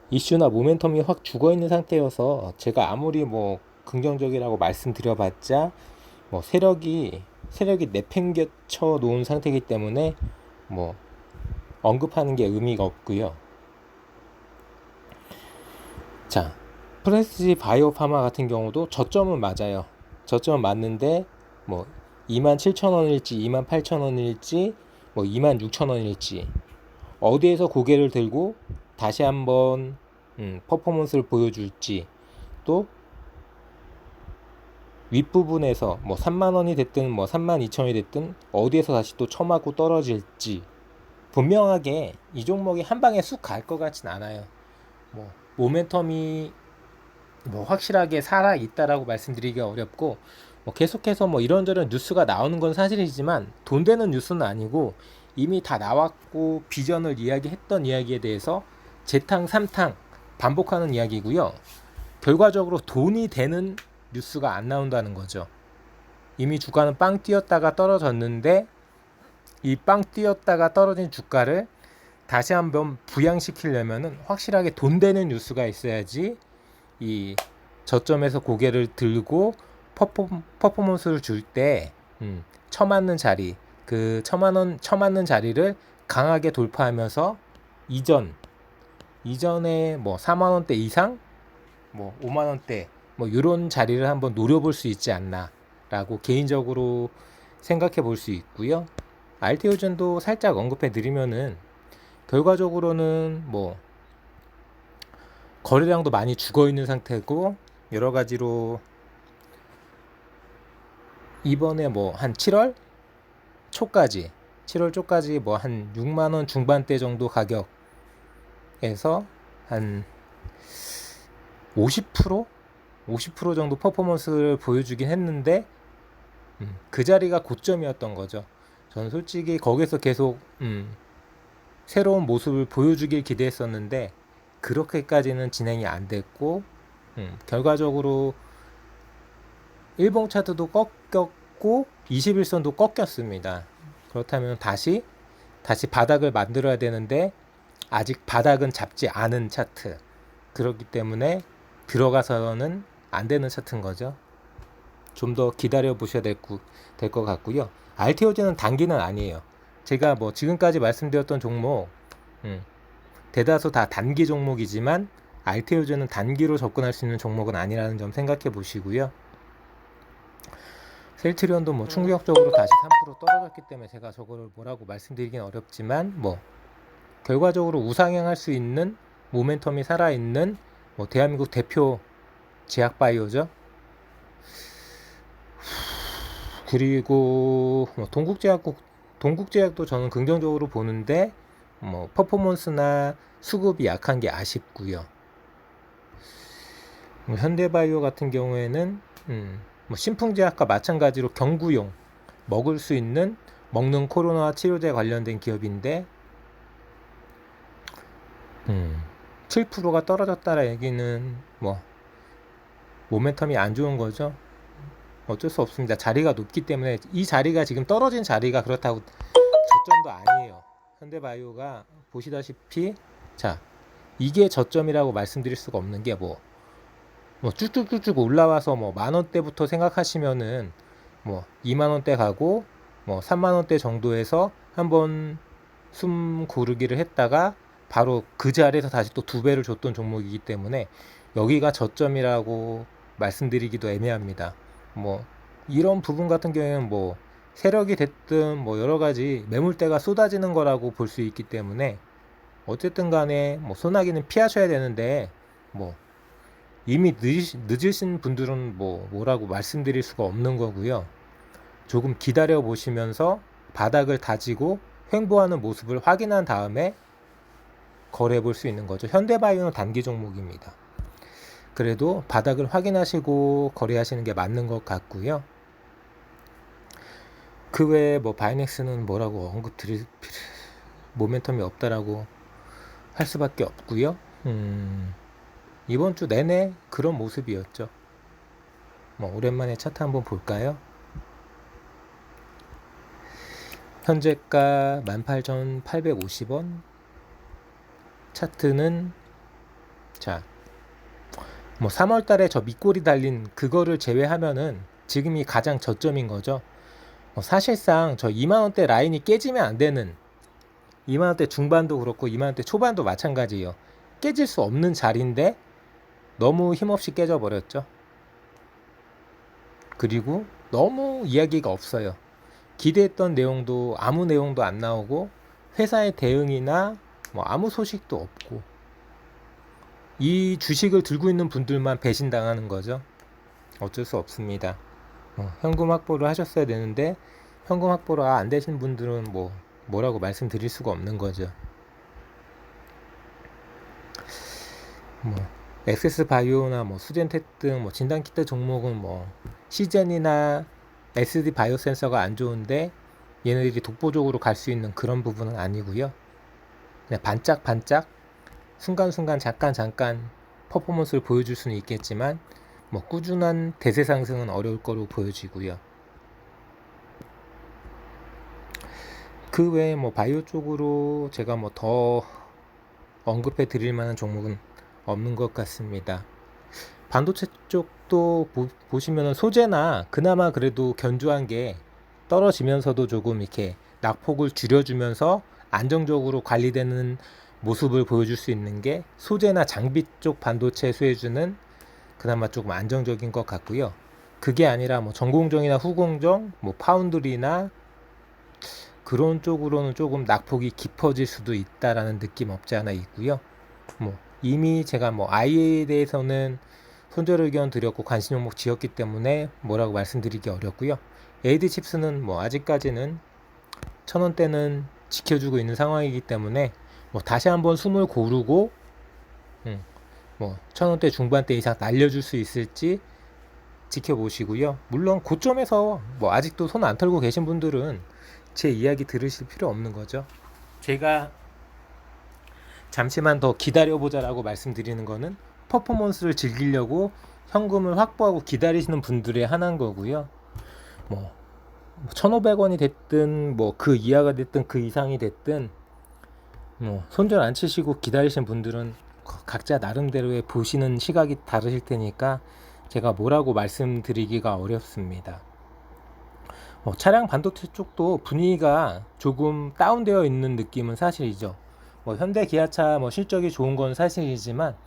이슈나 모멘텀이 확 죽어 있는 상태여서 제가 아무리 뭐 긍정적이라고 말씀드려봤자 뭐 세력이 내팽개쳐 놓은 상태이기 때문에 뭐 언급하는 게 의미가 없고요. 자, 프레스티지 바이오 파마 같은 경우도 저점은 맞아요. 저점은 맞는데 뭐 27,000원일지 28,000원일지 뭐 26,000원일지 어디에서 고개를 들고 다시 한번 퍼포먼스를 보여줄지, 또 윗부분에서 뭐 3만원이 됐든 뭐 32,000원이 됐든 어디에서 다시 또 처맞고 떨어질지 분명하게 이 종목이 한 방에 쑥 갈 것 같진 않아요. 뭐 모멘텀이 뭐 확실하게 살아 있다라고 말씀드리기가 어렵고 뭐 계속해서 뭐 이런저런 뉴스가 나오는 건 사실이지만 돈 되는 뉴스는 아니고 이미 다 나왔고 비전을 이야기했던 이야기에 대해서 재탕 삼탕 반복하는 이야기고요. 결과적으로 돈이 되는 뉴스가 안 나온다는 거죠. 이미 주가는 빵 뛰었다가 떨어졌는데 이 빵 뛰었다가 떨어진 주가를 다시 한번 부양시키려면은 확실하게 돈 되는 뉴스가 있어야지 이 저점에서 고개를 들고 퍼포먼스를 줄 때 처맞는 자리, 그 처맞는 자리를 강하게 돌파하면서 이전에 뭐 4만 원대 이상, 뭐 5만 원대 뭐 이런 자리를 한번 노려볼 수 있지 않나라고 개인적으로 생각해 볼 수 있고요. 알테오젠도 살짝 언급해 드리면은 결과적으로는 뭐 거래량도 많이 죽어 있는 상태고 여러 가지로 이번에 뭐 한 7월 초까지 뭐 한 6만 원 중반대 정도 가격에서 한 50% 정도 퍼포먼스를 보여주긴 했는데 그 자리가 고점이었던 거죠. 저는 솔직히 거기서 계속 새로운 모습을 보여주길 기대했었는데 그렇게까지는 진행이 안 됐고 결과적으로 일봉 차트도 꺾였고 21선도 꺾였습니다. 그렇다면 다시 바닥을 만들어야 되는데 아직 바닥은 잡지 않은 차트, 그렇기 때문에 들어가서는 안 되는 차트인 거죠. 좀 더 기다려 보셔야 될 것 같고요. 알테오젠은 단기는 아니에요. 제가 뭐 지금까지 말씀드렸던 종목 대다수 다 단기 종목이지만 알테오젠은 단기로 접근할 수 있는 종목은 아니라는 점 생각해 보시고요. 셀트리온도 뭐 충격적으로 다시 3% 떨어졌기 때문에 제가 저거를 뭐라고 말씀드리긴 어렵지만 뭐 결과적으로 우상향할 수 있는 모멘텀이 살아있는 뭐 대한민국 대표 제약바이오죠. 그리고 뭐 동국제약도 저는 긍정적으로 보는데 뭐 퍼포먼스나 수급이 약한 게 아쉽고요. 현대바이오 같은 경우에는 뭐 신풍제약과 마찬가지로 경구용 먹을 수 있는 먹는 코로나 치료제 관련된 기업인데 7%가 떨어졌다라 얘기는 뭐 모멘텀이 안 좋은 거죠. 어쩔 수 없습니다. 자리가 높기 때문에 이 자리가 지금 떨어진 자리가 그렇다고 저점도 아니에요. 현대바이오가 보시다시피 자 이게 저점이라고 말씀드릴 수가 없는 게 뭐 쭉쭉쭉쭉 올라와서 뭐 만원대부터 생각하시면은 뭐 2만원대 가고 뭐 3만원대 정도에서 한번 숨 고르기를 했다가 바로 그 자리에서 다시 또 2배를 줬던 종목이기 때문에 여기가 저점이라고 말씀드리기도 애매합니다. 뭐 이런 부분 같은 경우에는 뭐 세력이 됐든 뭐 여러 가지 매물대가 쏟아지는 거라고 볼 수 있기 때문에 어쨌든 간에 뭐 소나기는 피하셔야 되는데 뭐 이미 늦으신 분들은 뭐라고 말씀드릴 수가 없는 거고요. 조금 기다려 보시면서 바닥을 다지고 횡보하는 모습을 확인한 다음에 거래해 볼 수 있는 거죠. 현대바이오는 단기 종목입니다. 그래도 바닥을 확인하시고 거래하시는 게 맞는 것 같고요. 그 외에 뭐 바이넥스는 뭐라고 언급드릴 모멘텀이 없다라고 할 수밖에 없고요. 이번 주 내내 그런 모습이었죠. 뭐 오랜만에 차트 한번 볼까요? 현재가 18,850원. 차트는 자, 뭐 3월 달에 저 밑골이 달린 그거를 제외하면은 지금이 가장 저점인 거죠. 사실상 저 2만원대 라인이 깨지면 안 되는 2만원대 중반도 그렇고 2만원대 초반도 마찬가지예요. 깨질 수 없는 자리인데 너무 힘없이 깨져버렸죠. 그리고 너무 이야기가 없어요. 기대했던 내용도 아무 내용도 안 나오고 회사의 대응이나 뭐 아무 소식도 없고 이 주식을 들고 있는 분들만 배신당하는 거죠. 어쩔 수 없습니다. 현금 확보를 하셨어야 되는데 현금 확보가 안 되신 분들은 뭐라고 말씀드릴 수가 없는 거죠. 뭐 엑세스바이오나 뭐 수젠텍 등 뭐 진단키트 종목은 뭐 시젠이나 SD 바이오센서가 안 좋은데 얘네들이 독보적으로 갈 수 있는 그런 부분은 아니고요. 그냥 반짝반짝 순간순간 잠깐 퍼포먼스를 보여줄 수는 있겠지만 뭐 꾸준한 대세 상승은 어려울 거로 보여지고요. 그 외에 뭐 바이오 쪽으로 제가 뭐 더 언급해 드릴 만한 종목은 없는 것 같습니다. 반도체 쪽도 보시면은 소재나 그나마 그래도 견조한 게 떨어지면서도 조금 이렇게 낙폭을 줄여주면서 안정적으로 관리되는 모습을 보여줄 수 있는 게 소재나 장비 쪽 반도체 수혜주는 그나마 조금 안정적인 것 같고요. 그게 아니라 뭐 전공정이나 후공정, 뭐 파운드리나 그런 쪽으로는 조금 낙폭이 깊어질 수도 있다라는 느낌 없지 않아 있고요. 뭐 이미 제가 뭐 IA에 대해서는 손절 의견 드렸고 관심 종목 지었기 때문에 뭐라고 말씀드리기 어렵고요. AD칩스는 뭐 아직까지는 1,000원대는 지켜주고 있는 상황이기 때문에 뭐 다시 한번 숨을 고르고 뭐 1,000원대 중반대 이상 날려줄 수 있을지 지켜보시고요. 물론 고점에서 뭐 아직도 손 안 털고 계신 분들은 제 이야기 들으실 필요 없는 거죠. 제가 잠시만 더 기다려보자 라고 말씀드리는 거는 퍼포먼스를 즐기려고 현금을 확보하고 기다리시는 분들의 하나인 거고요. 뭐 1,500원이 됐든 뭐 그 이하가 됐든 그 이상이 됐든 뭐 손절 안 치시고 기다리시는 분들은 각자 나름대로의 보시는 시각이 다르실 테니까 제가 뭐라고 말씀드리기가 어렵습니다. 차량 반도체 쪽도 분위기가 조금 다운되어 있는 느낌은 사실이죠. 현대 기아차 실적이 좋은 건 사실이지만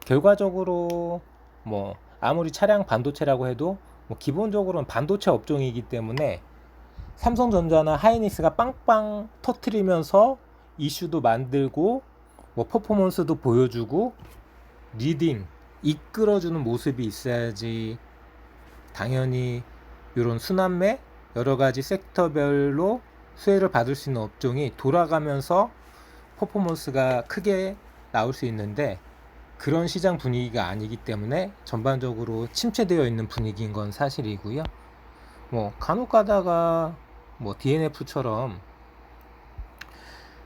결과적으로 아무리 차량 반도체라고 해도 기본적으로는 반도체 업종이기 때문에 삼성전자나 하이닉스가 빵빵 터트리면서 이슈도 만들고 퍼포먼스도 보여주고 리딩 이끌어주는 모습이 있어야지 당연히 이런 순환매 여러가지 섹터별로 수혜를 받을 수 있는 업종이 돌아가면서 퍼포먼스가 크게 나올 수 있는데 그런 시장 분위기가 아니기 때문에 전반적으로 침체되어 있는 분위기인 건 사실이고요. 뭐 간혹 가다가 뭐 DNF처럼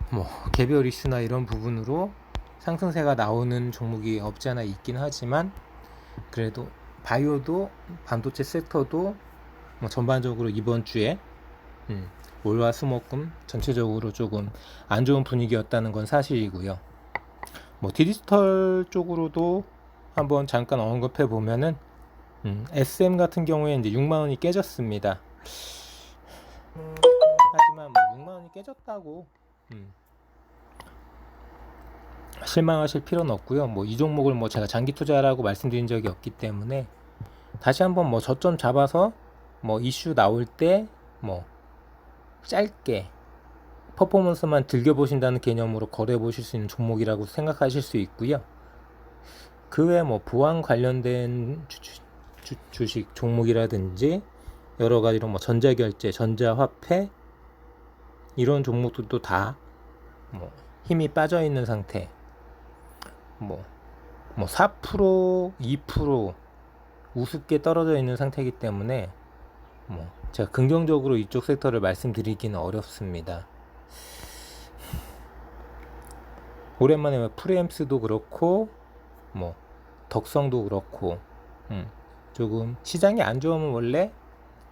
뭐 개별 이슈나 이런 부분으로 상승세가 나오는 종목이 없지 않아 있긴 하지만, 그래도 바이오도 반도체 섹터도 뭐 전반적으로 이번 주에 월화수목금 전체적으로 조금 안 좋은 분위기였다는 건 사실이고요. 뭐 디지털 쪽으로도 한번 잠깐 언급해 보면은 SM 같은 경우에 이제 6만 원이 깨졌습니다. 하지만 뭐 6만 원이 깨졌다고 실망하실 필요는 없고요. 뭐 이 종목을 뭐 제가 장기 투자라고 말씀드린 적이 없기 때문에 다시 한번 뭐 저점 잡아서 뭐 이슈 나올 때 뭐 짧게 퍼포먼스만 즐겨보신다는 개념으로 거래해 보실 수 있는 종목이라고 생각하실 수 있고요. 그 외에 뭐 보안 관련된 주식 종목이라든지 여러 가지로 뭐 전자결제, 전자화폐 이런 종목들도 다 뭐 힘이 빠져 있는 상태. 뭐 4%, 2% 우습게 떨어져 있는 상태이기 때문에 뭐 제가 긍정적으로 이쪽 섹터를 말씀드리기는 어렵습니다. 오랜만에 프리엠스도 그렇고 뭐 덕성도 그렇고 조금 시장이 안 좋으면 원래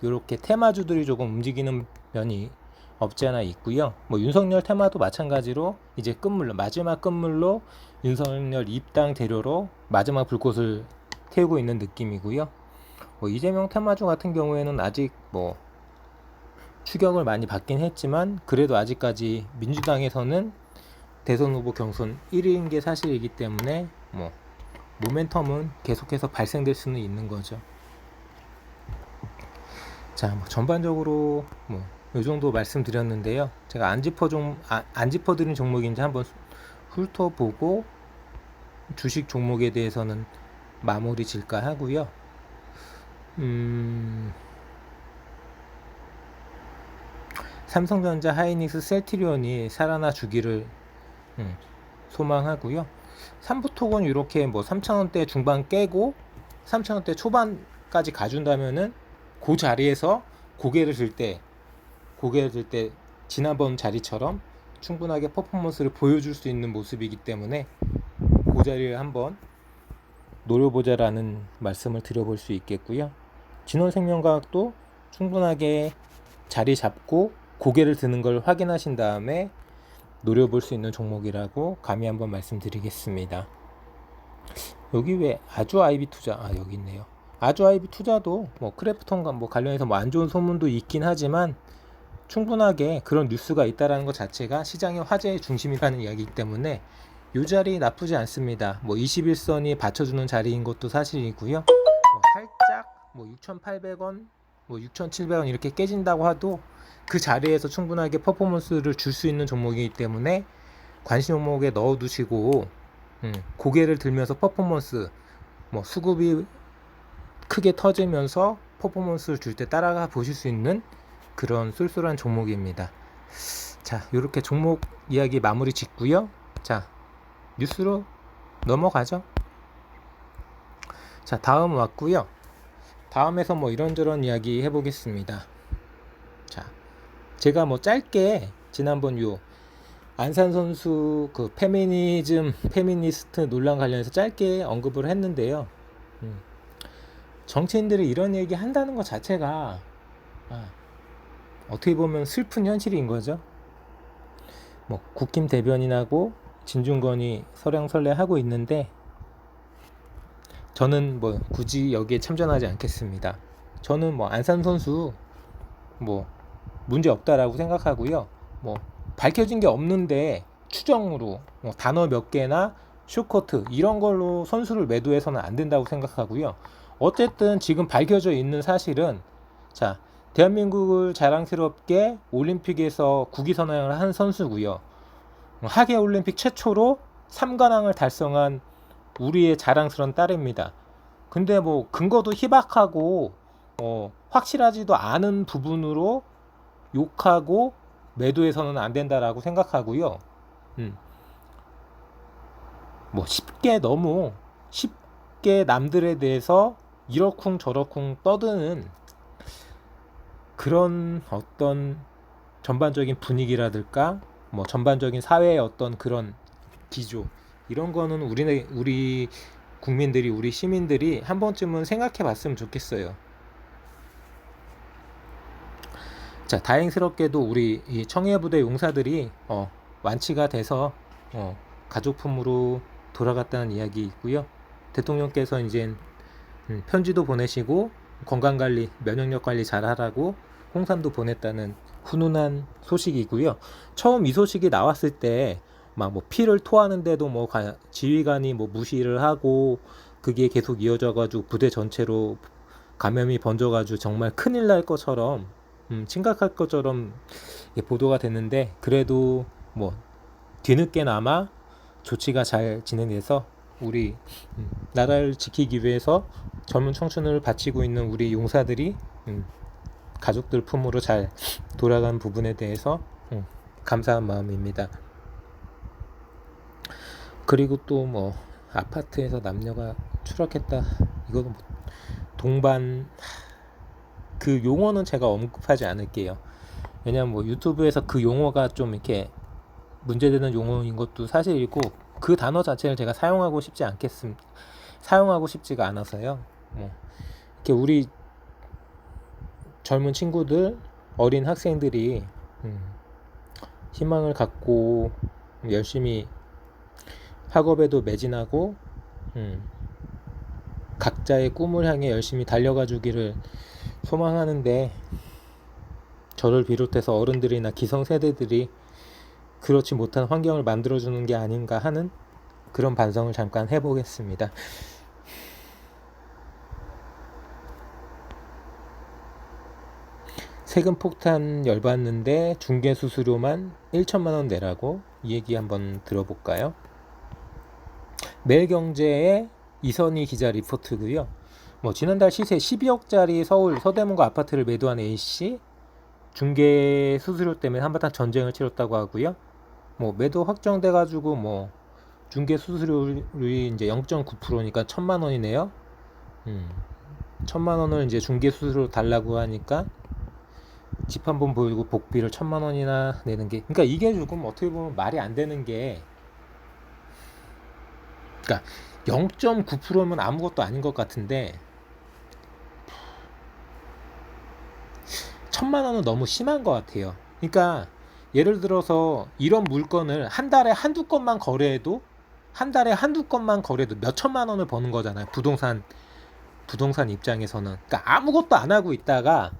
이렇게 테마주들이 조금 움직이는 면이 없지 않아 있고요. 뭐 윤석열 테마도 마찬가지로 이제 끝물로, 마지막 끝물로 윤석열 입당 대료로 마지막 불꽃을 태우고 있는 느낌이고요. 뭐 이재명 테마주 같은 경우에는 아직 뭐 추격을 많이 받긴 했지만 그래도 아직까지 민주당에서는 대선 후보 경선 1위인 게 사실이기 때문에 뭐 모멘텀은 계속해서 발생될 수는 있는 거죠. 자, 뭐 전반적으로 뭐 이 정도 말씀드렸는데요. 제가 안 짚어드린 종목인지 한번 훑어보고 주식 종목에 대해서는 마무리 질까 하고요. 삼성전자, 하이닉스, 셀트리온이 살아나 주기를 소망하고요. 삼부토건 이렇게 뭐 3,000원대 중반 깨고 3,000원대 초반까지 가준다면은 그 자리에서 고개를 들 때 지난번 자리처럼 충분하게 퍼포먼스를 보여줄 수 있는 모습이기 때문에 그 자리를 한번 노려보자라는 말씀을 드려볼 수 있겠고요. 진원생명과학도 충분하게 자리 잡고 고개를 드는 걸 확인하신 다음에 노려볼 수 있는 종목이라고 감히 한번 말씀드리겠습니다. 여기 왜 아주 아이비 투자, 여기 있네요. 아주 아이비 투자도 뭐 크래프톤과 뭐 관련해서 뭐 안 좋은 소문도 있긴 하지만 충분하게 그런 뉴스가 있다라는 것 자체가 시장의 화제의 중심이라는 이야기이기 때문에 이 자리 나쁘지 않습니다. 뭐 21선이 받쳐주는 자리인 것도 사실이고요. 뭐 살짝 뭐 6,800원, 뭐 6,700원 이렇게 깨진다고 해도 그 자리에서 충분하게 퍼포먼스를 줄 수 있는 종목이기 때문에 관심 종목에 넣어두시고 고개를 들면서 퍼포먼스, 뭐 수급이 크게 터지면서 퍼포먼스를 줄 때 따라가 보실 수 있는 그런 쏠쏠한 종목입니다. 자, 이렇게 종목 이야기 마무리 짓고요. 자, 뉴스로 넘어가죠. 자, 다음 왔고요. 다음에서 뭐 이런저런 이야기 해보겠습니다. 자, 제가 뭐 짧게 지난번 요 안산 선수 그 페미니스트 논란 관련해서 짧게 언급을 했는데요. 정치인들이 이런 얘기 한다는 것 자체가 어떻게 보면 슬픈 현실인 거죠. 뭐 국힘 대변인하고 진중권이 설왕설래하고 있는데 저는 뭐 굳이 여기에 참전하지 않겠습니다. 저는 뭐 안산 선수 뭐 문제 없다라고 생각하고요. 뭐 밝혀진 게 없는데 추정으로 뭐 단어 몇 개나 쇼커트 이런 걸로 선수를 매도해서는 안 된다고 생각하고요. 어쨌든 지금 밝혀져 있는 사실은, 자, 대한민국을 자랑스럽게 올림픽에서 국위선양을 한 선수고요. 하계올림픽 최초로 3관왕을 달성한 우리의 자랑스러운 딸입니다. 근데 뭐 근거도 희박하고 확실하지도 않은 부분으로 욕하고 매도해서는 안 된다라고 생각하고요. 뭐 쉽게 너무 쉽게 남들에 대해서 이러쿵 저러쿵 떠드는 그런 어떤 전반적인 분위기라든가 뭐 전반적인 사회의 어떤 그런 기조, 이런 거는 우리 국민들이, 우리 시민들이 한 번쯤은 생각해 봤으면 좋겠어요. 자, 다행스럽게도 우리 이 청해부대 용사들이 완치가 돼서 가족품으로 돌아갔다는 이야기 있고요. 대통령께서 이제 편지도 보내시고 건강관리, 면역력 관리 잘하라고 홍삼도 보냈다는 훈훈한 소식이고요. 처음 이 소식이 나왔을 때 막 뭐 피를 토하는데도 뭐 지휘관이 뭐 무시를 하고 그게 계속 이어져가지고 부대 전체로 감염이 번져가지고 정말 큰일 날 것처럼 심각할 것처럼 보도가 됐는데, 그래도 뭐 뒤늦게나마 조치가 잘 진행돼서 우리 나라를 지키기 위해서 젊은 청춘을 바치고 있는 우리 용사들이 가족들 품으로 잘 돌아간 부분에 대해서 감사한 마음입니다. 그리고 또 뭐 아파트에서 남녀가 추락했다, 이거는 뭐 동반, 그 용어는 제가 언급하지 않을게요. 왜냐면 뭐 유튜브에서 그 용어가 좀 이렇게 문제되는 용어인 것도 사실이고, 그 단어 자체를 제가 사용하고 싶지가 않아서요. 뭐 이렇게 우리 젊은 친구들, 어린 학생들이 희망을 갖고 열심히 학업에도 매진하고 각자의 꿈을 향해 열심히 달려가 주기를 소망하는데, 저를 비롯해서 어른들이나 기성세대들이 그렇지 못한 환경을 만들어주는 게 아닌가 하는 그런 반성을 잠깐 해보겠습니다. 세금 폭탄 열받는데 중개 수수료만 1천만 원 내라고, 이 얘기 한번 들어볼까요? 매일경제의 이선희 기자 리포트고요. 뭐 지난달 시세 12억짜리 서울 서대문구 아파트를 매도한 A씨, 중개 수수료 때문에 한바탕 전쟁을 치렀다고 하고요. 뭐 매도 확정돼가지고 뭐 중개 수수료율이 이제 0.9%니까 1,000만 원이네요. 1,000만 원을 이제 중개 수수료 달라고 하니까 집 한 번 보이고 복비를 1,000만 원이나 내는 게, 그러니까 이게 조금 어떻게 보면 말이 안 되는 게, 그러니까 0.9%면 아무것도 아닌 것 같은데 1,000만 원은 너무 심한 것 같아요. 그러니까 예를 들어서 이런 물건을 한 달에 한두 건만 거래해도 몇 천만 원을 버는 거잖아요. 부동산 입장에서는. 그러니까 아무것도 안 하고 있다가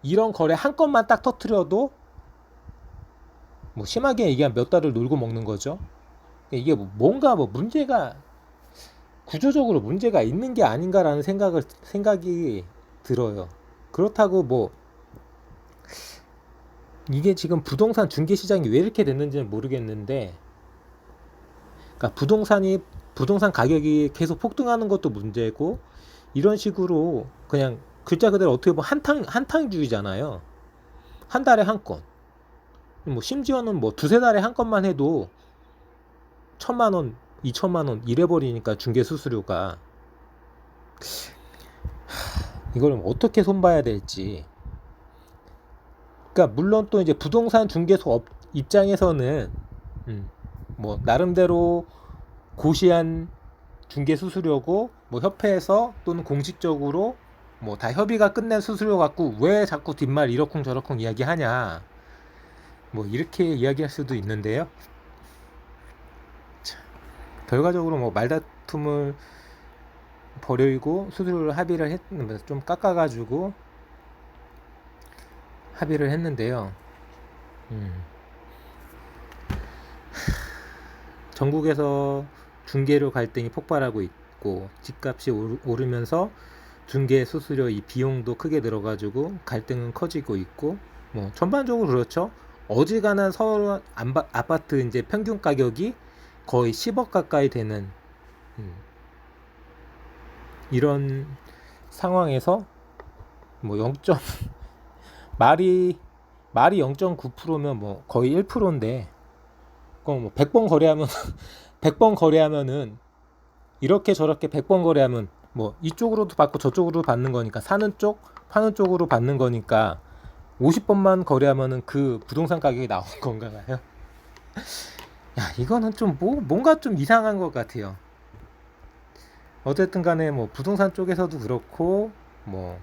이런 거래 한 건만 딱 터트려도 뭐 심하게 얘기하면 몇 달을 놀고 먹는 거죠. 이게 뭔가 문제가, 구조적으로 문제가 있는 게 아닌가라는 생각이 들어요. 그렇다고 뭐 이게 지금 부동산 중개 시장이 왜 이렇게 됐는지는 모르겠는데, 그러니까 부동산 가격이 계속 폭등하는 것도 문제고, 이런 식으로 그냥 글자 그대로 어떻게 보면 한탕주의잖아요. 한 달에 한 건, 뭐 심지어는 뭐 두세 달에 한 건만 해도 1,000만 원, 2천만 원 이래 버리니까 중개 수수료가, 이걸 어떻게 손봐야 될지. 그러니까 물론 또 이제 부동산 중개소 입장에서는 뭐 나름대로 고시한 중개 수수료고, 뭐 협회에서 또는 공식적으로 뭐 다 협의가 끝낸 수수료 갖고 왜 자꾸 뒷말 이러쿵 저러쿵 이야기하냐, 뭐 이렇게 이야기할 수도 있는데요. 결과적으로 뭐 말다툼을 벌이고 수수료를 좀 깎아가지고 합의를 했는데요. 전국에서 중개료 갈등이 폭발하고 있고, 집값이 오르면서 중개 수수료 이 비용도 크게 들어가지고 갈등은 커지고 있고, 뭐 전반적으로 그렇죠. 어지간한 서울 아파트 이제 평균 가격이 거의 10억 가까이 되는 이런 상황에서 뭐 말이 0.9%면 뭐 거의 1%인데 그럼 뭐 100번 거래하면 100번 거래하면은 이렇게 저렇게 100번 거래하면 뭐 이쪽으로도 받고 저쪽으로 받는 거니까 사는 쪽, 파는 쪽으로 받는 거니까 50번만 거래하면은 그 부동산 가격이 나오는 건가요? 야, 이거는 좀 뭔가 좀 이상한 것 같아요. 어쨌든 간에 뭐 부동산 쪽에서도 그렇고 뭐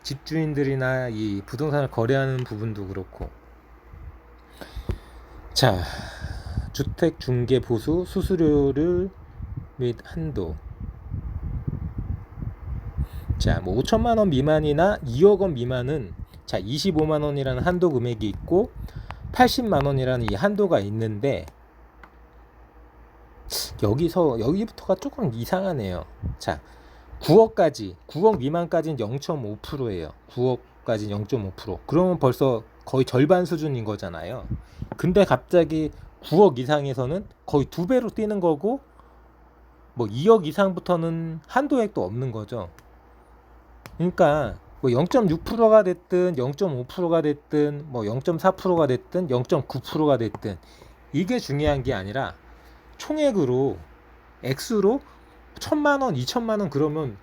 집주인들이나 이 부동산을 거래하는 부분도 그렇고. 자, 주택 중개 보수 수수료를 및 한도. 자, 뭐 5천만 원 미만이나 2억 원 미만은 자, 25만 원이라는 한도 금액이 있고 80만 원이라는 이 한도가 있는데 여기부터가 조금 이상하네요. 자, 9억 미만까지는 0.5%예요. 9억까지 0.5%. 그러면 벌써 거의 절반 수준인 거잖아요. 근데 갑자기 9억 이상에서는 거의 2배로 뛰는 거고 뭐 2억 이상부터는 한도액도 없는 거죠. 그러니까 뭐 0.6%가 됐든 0.5%가 됐든 뭐 0.4%가 됐든 0.9%가 됐든 이게 중요한 게 아니라 총액으로 액수로 1,000만 원, 2천만 원 그러면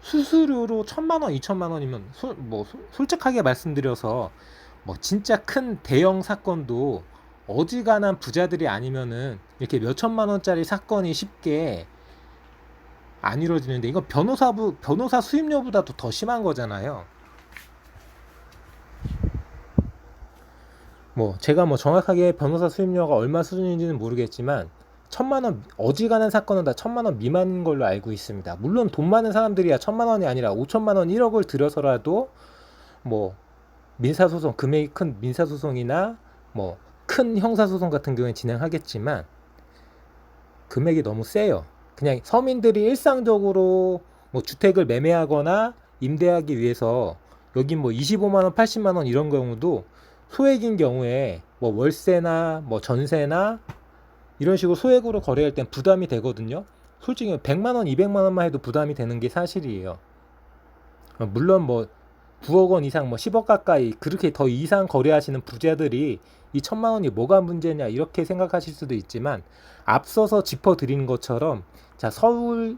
수수료로 1,000만 원, 2천만 원이면 솔직하게 말씀드려서 뭐 진짜 큰 대형 사건도 어지간한 부자들이 아니면은 이렇게 몇 천만 원짜리 사건이 쉽게 안 이루어지는데 이건 변호사 수임료보다도 더 심한 거잖아요. 뭐 제가 뭐 정확하게 변호사 수임료가 얼마 수준인지는 모르겠지만 1,000만 원 어지간한 사건은 다 1,000만 원 미만인 걸로 알고 있습니다. 물론 돈 많은 사람들이야 1,000만 원이 아니라 5천만 원 1억을 들여서라도 뭐 민사소송 금액이 큰 민사소송이나 뭐 큰 형사소송 같은 경우에 진행하겠지만 금액이 너무 세요. 그냥 서민들이 일상적으로 뭐 주택을 매매하거나 임대하기 위해서 여긴 뭐 25만 원, 80만 원 이런 경우도 소액인 경우에 뭐 월세나 뭐 전세나 이런 식으로 소액으로 거래할 땐 부담이 되거든요. 솔직히 100만 원, 200만 원만 해도 부담이 되는 게 사실이에요. 물론 뭐 9억 원 이상 뭐 10억 가까이 그렇게 더 이상 거래하시는 부자들이 이 1,000만 원이 뭐가 문제냐 이렇게 생각하실 수도 있지만 앞서서 짚어드리는 것처럼 자, 서울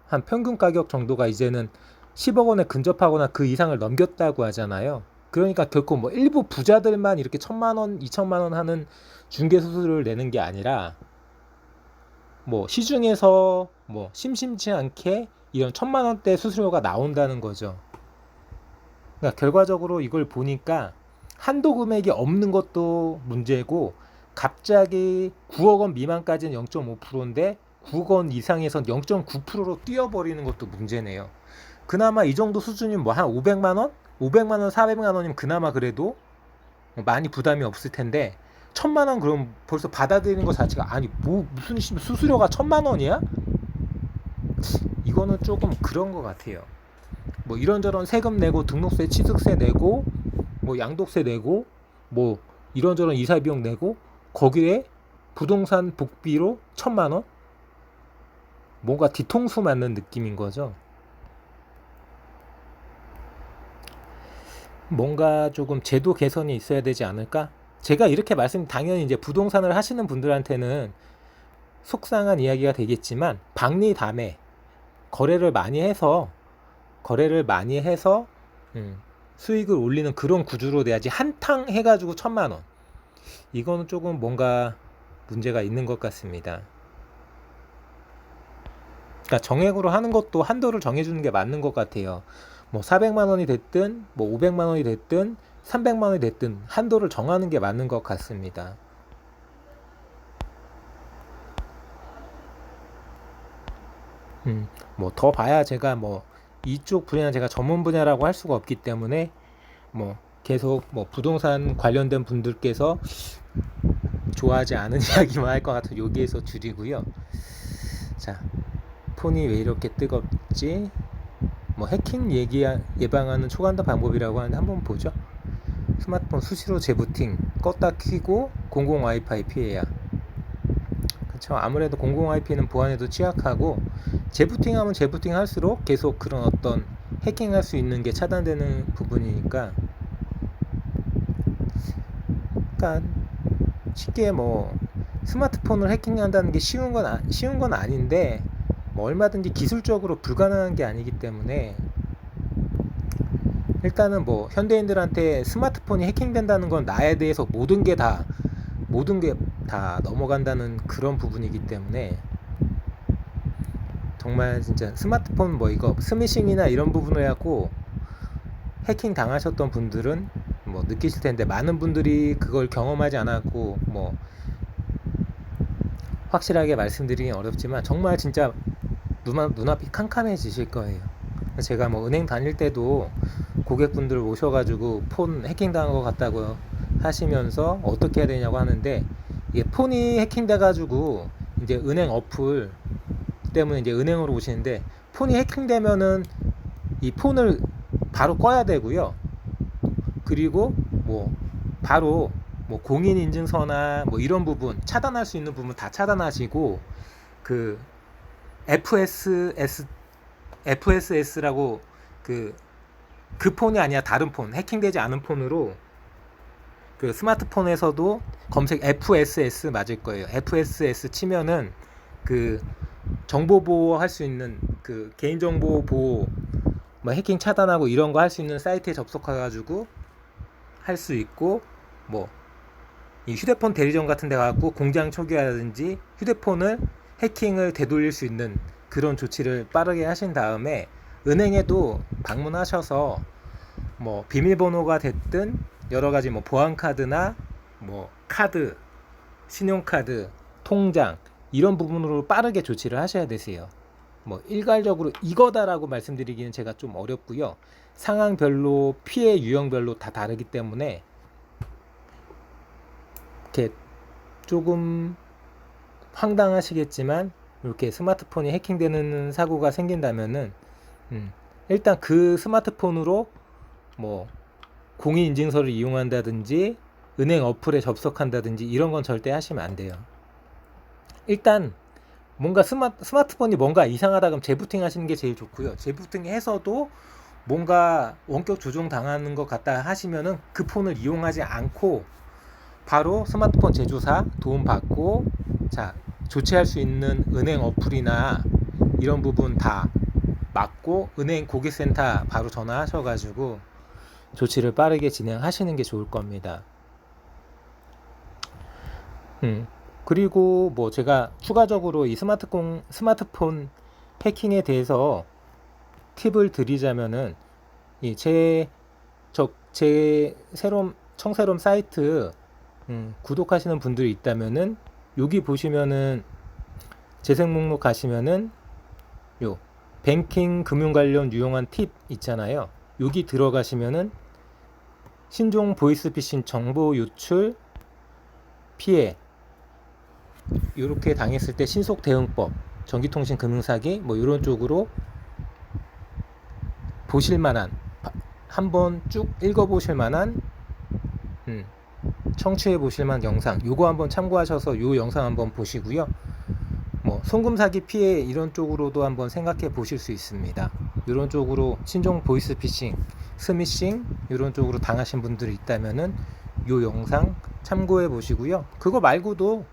한 평균 가격 정도가 이제는 10억 원에 근접하거나 그 이상을 넘겼다고 하잖아요. 그러니까 결코 뭐 일부 부자들만 이렇게 1,000만 원, 2천만 원 하는 중개 수수료를 내는 게 아니라 뭐 시중에서 뭐 심심치 않게 이런 1,000만 원대 수수료가 나온다는 거죠. 그러니까 결과적으로 이걸 보니까 한도 금액이 없는 것도 문제고 갑자기 9억 원 미만까지는 0.5%인데 9억 원 이상에선 0.9%로 뛰어버리는 것도 문제네요. 그나마 이 정도 수준이면 뭐 한 500만 원? 500만 원, 400만 원이면 그나마 그래도 많이 부담이 없을 텐데 1,000만 원 그럼 벌써 받아들이는 것 자체가 아니 뭐 무슨 수수료가 1,000만 원이야? 이거는 조금 그런 것 같아요. 뭐 이런저런 세금 내고 등록세, 취득세 내고 뭐 양도세 내고 뭐 이런저런 이사 비용 내고 거기에 부동산 복비로 1,000만 원? 뭔가 뒤통수 맞는 느낌인 거죠. 뭔가 조금 제도 개선이 있어야 되지 않을까? 제가 이렇게 당연히 이제 부동산을 하시는 분들한테는 속상한 이야기가 되겠지만 박리담에 거래를 많이 해서 거래를 많이 해서 수익을 올리는 그런 구조로 돼야지 한탕 해가지고 1,000만 원 이거는 조금 뭔가 문제가 있는 것 같습니다. 그러니까 정액으로 하는 것도 한도를 정해주는 게 맞는 것 같아요. 뭐 400만 원이 됐든 뭐 500만 원이 됐든 300만 원이 됐든 한도를 정하는 게 맞는 것 같습니다. 뭐 더 봐야 제가 뭐 이쪽 분야는 제가 전문 분야라고 할 수가 없기 때문에 뭐 계속 뭐 부동산 관련된 분들께서 좋아하지 않은 이야기만 할 것 같아서 여기에서 줄이고요. 자, 폰이 왜 이렇게 뜨겁지? 뭐 해킹 예방하는 초간단 방법이라고 하는데 한번 보죠. 스마트폰 수시로 재부팅 껐다 켜고 공공 와이파이 피해야. 그렇죠. 아무래도 공공 와이파이는 보안에도 취약하고 재부팅하면 재부팅 할수록 계속 그런 어떤 해킹할 수 있는 게 차단되는 부분이니까. 그러니까 쉽게 뭐 스마트폰을 해킹한다는 게 쉬운 건 아닌데 뭐 얼마든지 기술적으로 불가능한 게 아니기 때문에 일단은 뭐 현대인들한테 스마트폰이 해킹된다는 건 나에 대해서 모든 게 다 넘어간다는 그런 부분이기 때문에 정말 진짜 스마트폰 뭐 이거 스미싱이나 이런 부분을 해갖고 해킹 당하셨던 분들은 뭐 느끼실 텐데, 많은 분들이 그걸 경험하지 않았고 뭐 확실하게 말씀드리긴 어렵지만 정말 진짜 눈앞이 캄캄해지실 거예요. 제가 뭐 은행 다닐 때도 고객분들 오셔가지고 폰 해킹 당한 것 같다고 하시면서 어떻게 해야 되냐고 하는데, 이게 폰이 해킹돼가지고 이제 은행 어플 때문에 이제 은행으로 오시는데, 폰이 해킹되면은 이 폰을 바로 꺼야 되고요. 그리고 뭐 바로 뭐 공인인증서나 뭐 이런 부분 차단할 수 있는 부분 다 차단하시고, 그 FSS라고 그 폰이 아니라 다른 폰, 해킹되지 않은 폰으로 그 스마트폰에서도 검색 FSS 맞을 거예요. FSS 치면은 그 정보 보호 할 수 있는, 그 개인정보 보호 뭐 해킹 차단하고 이런 거 할 수 있는 사이트에 접속해 가지고 할 수 있고, 뭐 이 휴대폰 대리점 같은 데 가고 공장 초기화라든지 휴대폰을 해킹을 되돌릴 수 있는 그런 조치를 빠르게 하신 다음에 은행에도 방문하셔서 뭐 비밀번호가 됐든 여러 가지 뭐 보안 카드나 뭐 카드, 신용카드, 통장 이런 부분으로 빠르게 조치를 하셔야 되세요. 뭐 일괄적으로 이거다라고 말씀드리기는 제가 좀 어렵고요. 상황별로 피해 유형별로 다 다르기 때문에 이렇게 조금 황당하시겠지만, 이렇게 스마트폰이 해킹되는 사고가 생긴다면은 일단 그 스마트폰으로 뭐 공인인증서를 이용한다든지 은행 어플에 접속한다든지 이런 건 절대 하시면 안 돼요. 일단 뭔가 스마트폰이 뭔가 이상하다 그럼 재부팅 하시는 게 제일 좋고요. 재부팅 해서도 뭔가 원격 조종 당하는 것 같다 하시면은 그 폰을 이용하지 않고 바로 스마트폰 제조사 도움 받고, 자, 조치할 수 있는 은행 어플이나 이런 부분 다 맞고 은행 고객센터 바로 전화하셔가지고 조치를 빠르게 진행하시는 게 좋을 겁니다. 그리고 뭐 제가 추가적으로 이 스마트폰 해킹에 대해서 팁을 드리자면은, 제 청새롬 사이트 구독하시는 분들이 있다면은 여기 보시면은 재생 목록 가시면은 요 뱅킹 금융 관련 유용한 팁 있잖아요. 여기 들어가시면은 신종 보이스피싱 정보 유출 피해 이렇게 당했을 때 신속 대응법, 전기통신 금융사기 뭐 이런 쪽으로 보실만한, 한번 쭉 읽어보실만한, 청취해보실만한 영상, 요거 한번 참고하셔서 요 영상 한번 보시고요. 뭐 송금사기 피해 이런 쪽으로도 한번 생각해 보실 수 있습니다. 이런 쪽으로 신종 보이스피싱, 스미싱 이런 쪽으로 당하신 분들이 있다면은 요 영상 참고해 보시고요. 그거 말고도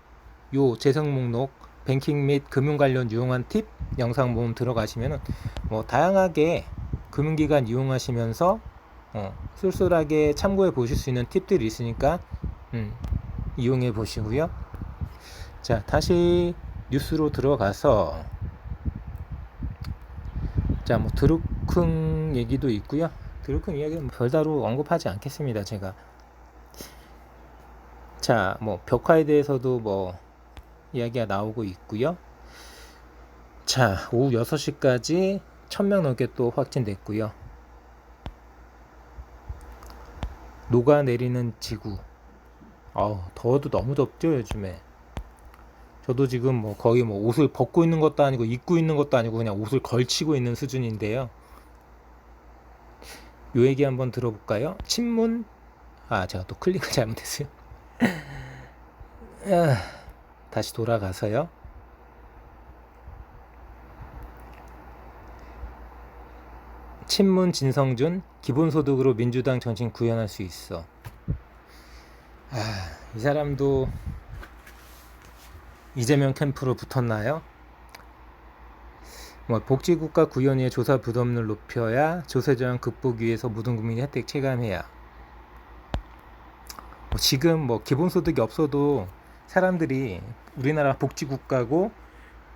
요 재생 목록 뱅킹 및 금융 관련 유용한 팁 영상 모음 들어가시면은 뭐 다양하게 금융기관 이용하시면서 쏠쏠하게 참고해 보실 수 있는 팁들이 있으니까 이용해 보시고요. 자, 다시 뉴스로 들어가서, 자, 뭐 드루킹 얘기도 있고요. 드루킹 이야기는 별다로 언급하지 않겠습니다, 제가. 자, 뭐 벽화에 대해서도 뭐 이야기가 나오고 있고요. 자, 오후 6시까지 1000명 넘게 또 확진됐고요. 녹아내리는 지구. 더워도 너무 덥죠, 요즘에. 저도 지금 뭐 거의 뭐 옷을 벗고 있는 것도 아니고 입고 있는 것도 아니고 그냥 옷을 걸치고 있는 수준인데요. 요 얘기 한번 들어볼까요? 친문, 제가 또 클릭을 잘못했어요. 다시 돌아가서요. 친문 진성준, 기본소득으로 민주당 정신 구현할 수 있어. 이 사람도 이재명 캠프로 붙었나요? 뭐 복지국가 구현위의 조사 부담을 높여야 조세저항 극복 위해서 모든 국민이 혜택 체감해야. 지금 뭐 기본소득이 없어도 사람들이 우리나라 복지국가고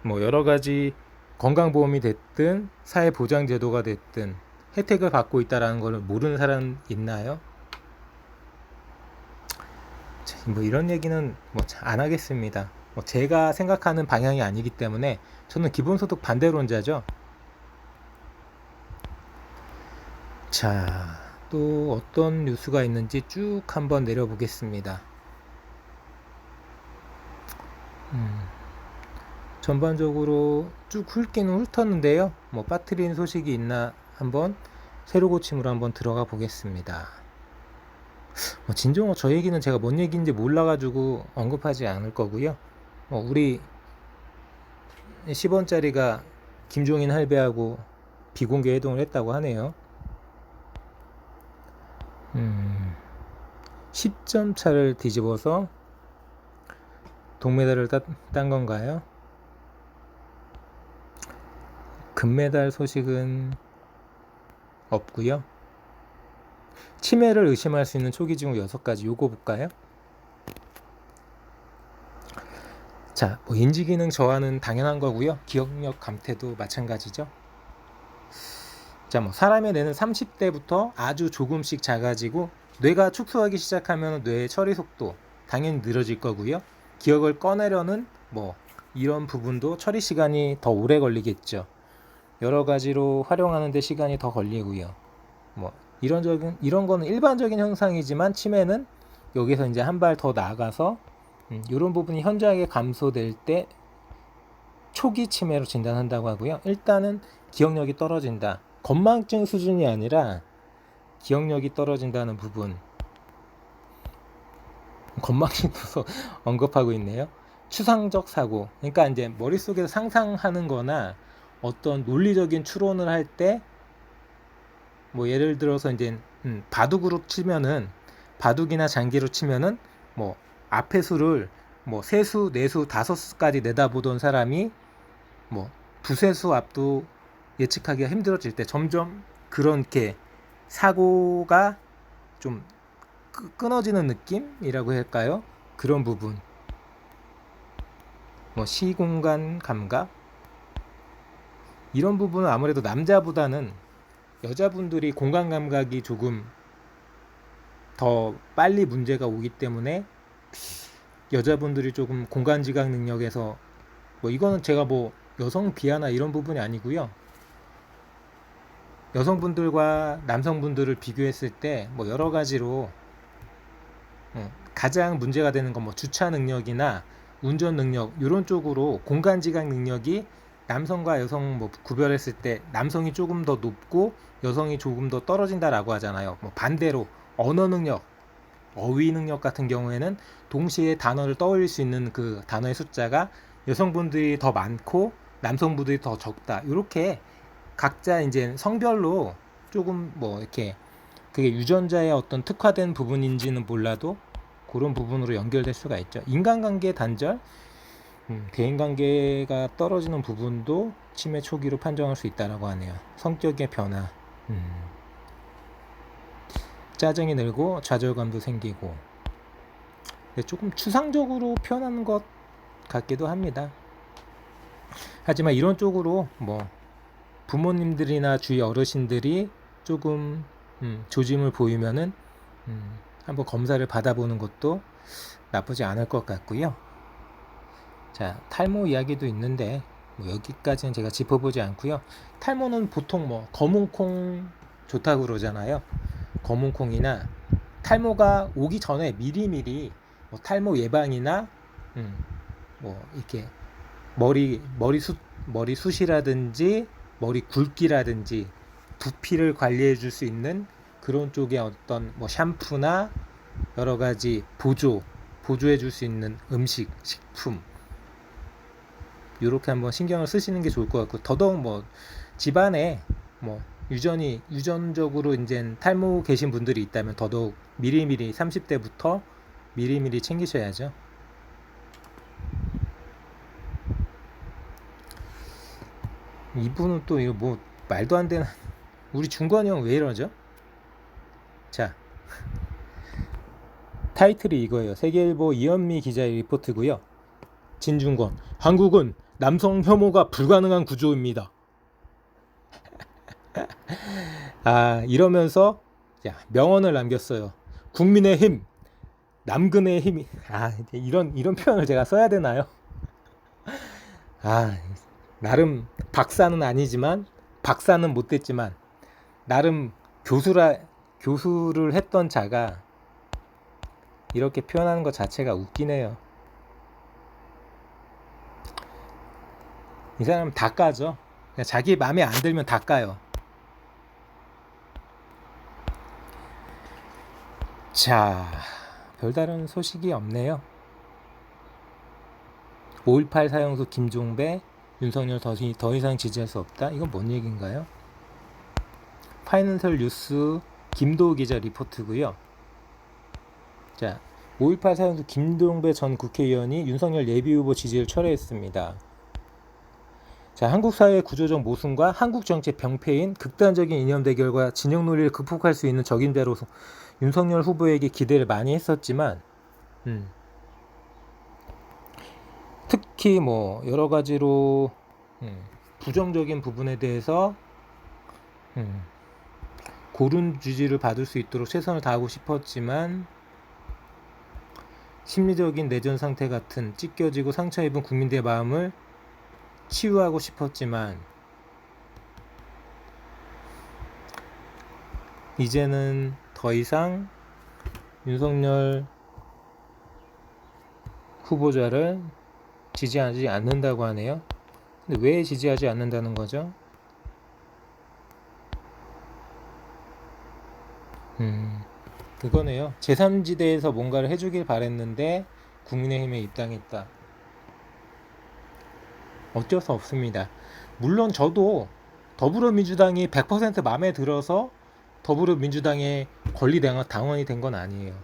뭐 여러 가지 건강보험이 됐든 사회보장제도가 됐든 혜택을 받고 있다라는 걸 모르는 사람 있나요? 뭐 이런 얘기는 뭐 안 하겠습니다. 뭐 제가 생각하는 방향이 아니기 때문에 저는 기본소득 반대론자죠. 자, 또 어떤 뉴스가 있는지 쭉 한번 내려보겠습니다. 전반적으로 쭉 훑기는 훑었는데요. 뭐 빠뜨린 소식이 있나 한번 새로 고침으로 한번 들어가 보겠습니다. 진정어 저 얘기는 제가 뭔 얘기인지 몰라가지고 언급하지 않을 거고요. 우리 10원짜리가 김종인 할배하고 비공개 회동을 했다고 하네요. 10점 차를 뒤집어서 동메달을 딴 건가요? 금메달 소식은 없고요. 치매를 의심할 수 있는 초기 징후 6가지 요거 볼까요? 자, 뭐 인지기능 저하는 당연한 거고요. 기억력 감퇴도 마찬가지죠. 자, 뭐 사람의 뇌는 30대부터 아주 조금씩 작아지고 뇌가 축소하기 시작하면 뇌의 처리 속도 당연히 늘어질 거고요. 기억을 꺼내려는 뭐 이런 부분도 처리 시간이 더 오래 걸리겠죠. 여러 가지로 활용하는 데 시간이 더 걸리고요. 뭐 이런 거는 일반적인 현상이지만 치매는 여기서 이제 한 발 더 나아가서 이런 부분이 현저하게 감소될 때 초기 치매로 진단한다고 하고요. 일단은 기억력이 떨어진다. 건망증 수준이 아니라 기억력이 떨어진다는 부분. 건망증도 언급하고 있네요. 추상적 사고. 그러니까 이제 머릿속에서 상상하는 거나 어떤 논리적인 추론을 할 때 뭐 예를 들어서 이제 바둑으로 치면은 바둑이나 장기로 치면은 뭐 앞에 수를 뭐 세수, 네수, 다섯수까지 내다보던 사람이 뭐 두세 수 앞도 예측하기가 힘들어질 때 점점 그렇게 사고가 좀 끊어지는 느낌이라고 할까요? 그런 부분. 뭐 시공간 감각 이런 부분은 아무래도 남자보다는 여자분들이 공간 감각이 조금 더 빨리 문제가 오기 때문에 여자분들이 조금 공간 지각 능력에서 뭐 이거는 제가 뭐 여성 비하나 이런 부분이 아니고요. 여성분들과 남성분들을 비교했을 때 뭐 여러 가지로 가장 문제가 되는 건 뭐 주차 능력이나 운전 능력 이런 쪽으로 공간 지각 능력이 남성과 여성 뭐 구별했을 때 남성이 조금 더 높고 여성이 조금 더 떨어진다라고 하잖아요. 뭐 반대로 언어 능력, 어휘 능력 같은 경우에는 동시에 단어를 떠올릴 수 있는 그 단어의 숫자가 여성분들이 더 많고 남성분들이 더 적다. 이렇게 각자 이제 성별로 조금 뭐 이렇게 그게 유전자의 어떤 특화된 부분인지는 몰라도 그런 부분으로 연결될 수가 있죠. 인간관계 단절, 대인관계가 떨어지는 부분도 치매 초기로 판정할 수 있다라고 하네요. 성격의 변화, 짜증이 늘고 좌절감도 생기고. 조금 추상적으로 표현하는 것 같기도 합니다. 하지만 이런 쪽으로 뭐 부모님들이나 주위 어르신들이 조금 조짐을 보이면은 한번 검사를 받아보는 것도 나쁘지 않을 것 같고요. 자, 탈모 이야기도 있는데 뭐 여기까지는 제가 짚어보지 않고요. 탈모는 보통 뭐 검은콩 좋다고 그러잖아요. 검은콩이나 탈모가 오기 전에 미리미리 뭐 탈모 예방이나 뭐 이렇게 머리숱이라든지 머리 굵기라든지 두피를 관리해 줄 수 있는 그런 쪽의 어떤 뭐 샴푸나 여러 가지 보조해 줄 수 있는 음식, 식품 이렇게 한번 신경을 쓰시는 게 좋을 것 같고, 더더욱 뭐 집안에 뭐 유전적으로 이제 탈모 계신 분들이 있다면 더더욱 미리미리 30대부터 미리미리 챙기셔야죠. 이분은 또 이거 뭐 말도 안 되는 우리 중관이 형 왜 이러죠? 자, 타이틀이 이거예요. 세계일보 이현미 기자의 리포트고요. 진중권, 한국은 남성 혐오가 불가능한 구조입니다. 이러면서 명언을 남겼어요. 국민의힘, 남근의 힘이. 이런 표현을 제가 써야 되나요? 나름 박사는 아니지만, 박사는 못됐지만, 나름 교수를 했던 자가 이렇게 표현하는 것 자체가 웃기네요. 이 사람은 다 까죠. 그냥 자기 마음에 안 들면 다 까요. 자, 별다른 소식이 없네요. 5.18 사형수 김종배, 윤석열 더 이상 지지할 수 없다. 이건 뭔 얘기인가요? 파이낸셜 뉴스 김도우 기자 리포트고요. 자, 5.18 사형수 김종배 전 국회의원이 윤석열 예비후보 지지를 철회했습니다. 자, 한국 사회의 구조적 모순과 한국 정치의 병폐인 극단적인 이념 대결과 진영 논리를 극복할 수 있는 적임자로서 윤석열 후보에게 기대를 많이 했었지만, 특히 뭐 여러 가지로 부정적인 부분에 대해서 고른 지지를 받을 수 있도록 최선을 다하고 싶었지만, 심리적인 내전 상태 같은 찢겨지고 상처 입은 국민들의 마음을 치유하고 싶었지만, 이제는 더 이상 윤석열 후보자를 지지하지 않는다고 하네요. 근데 왜 지지하지 않는다는 거죠? 그거네요. 제3지대에서 뭔가를 해주길 바랬는데 국민의힘에 입당했다. 어쩔 수 없습니다. 물론 저도 더불어민주당이 100% 마음에 들어서 더불어민주당의 권리당원이 된 건 아니에요.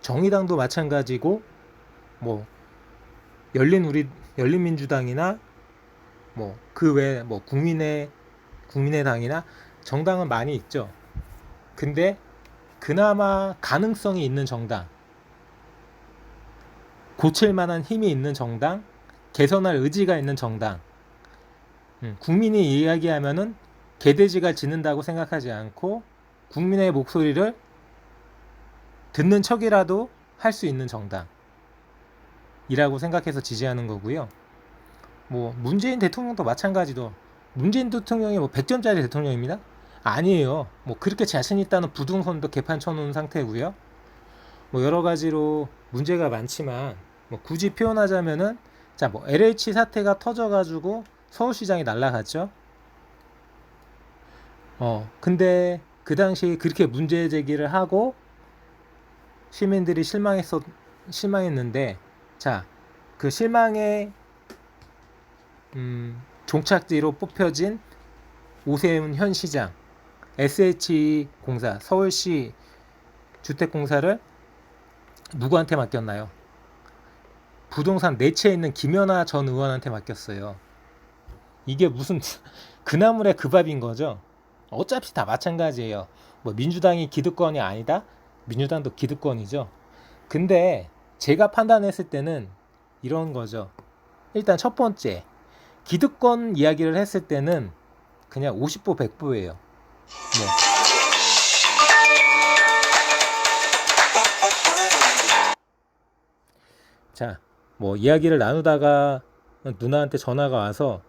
정의당도 마찬가지고, 뭐 열린민주당이나 뭐 그 외에 뭐 국민의당이나 정당은 많이 있죠. 근데 그나마 가능성이 있는 정당, 고칠 만한 힘이 있는 정당, 개선할 의지가 있는 정당, 국민이 이야기하면은 개돼지가 짖는다고 생각하지 않고 국민의 목소리를 듣는 척이라도 할 수 있는 정당이라고 생각해서 지지하는 거고요. 뭐 문재인 대통령도 마찬가지도, 문재인 대통령이 뭐 100점짜리 대통령입니다? 아니에요. 뭐 그렇게 자신 있다는 부동산도 개판 쳐놓은 상태고요. 뭐 여러 가지로 문제가 많지만, 뭐 굳이 표현하자면은, 뭐 LH 사태가 터져가지고 서울시장이 날라갔죠. 근데 그 당시 그렇게 문제 제기를 하고 시민들이 실망했는데, 그 실망의 종착지로 뽑혀진 오세훈 현 시장, SH공사, 서울시 주택공사를 누구한테 맡겼나요? 부동산 내체에 있는 김연아 전 의원한테 맡겼어요. 이게 무슨 그나물의 그 밥인 거죠. 어차피 다 마찬가지예요. 뭐 민주당이 기득권이 아니다? 민주당도 기득권이죠. 근데 제가 판단했을 때는 이런 거죠. 일단 첫 번째, 기득권 이야기를 했을 때는 그냥 50보 100보예요. 뭐 이야기를 나누다가 누나한테 전화가 와서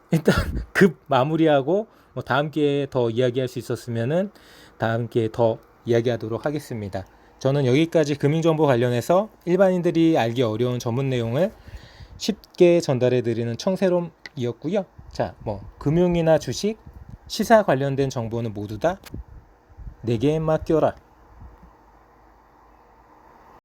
일단 급 마무리하고, 뭐 다음 기회에 더 이야기할 수 있었으면은 다음 기회에 더 이야기하도록 하겠습니다. 저는 여기까지 금융정보 관련해서 일반인들이 알기 어려운 전문 내용을 쉽게 전달해 드리는 청새롬이었고요. 뭐 금융이나 주식, 시사 관련된 정보는 모두 다 내게 맡겨라.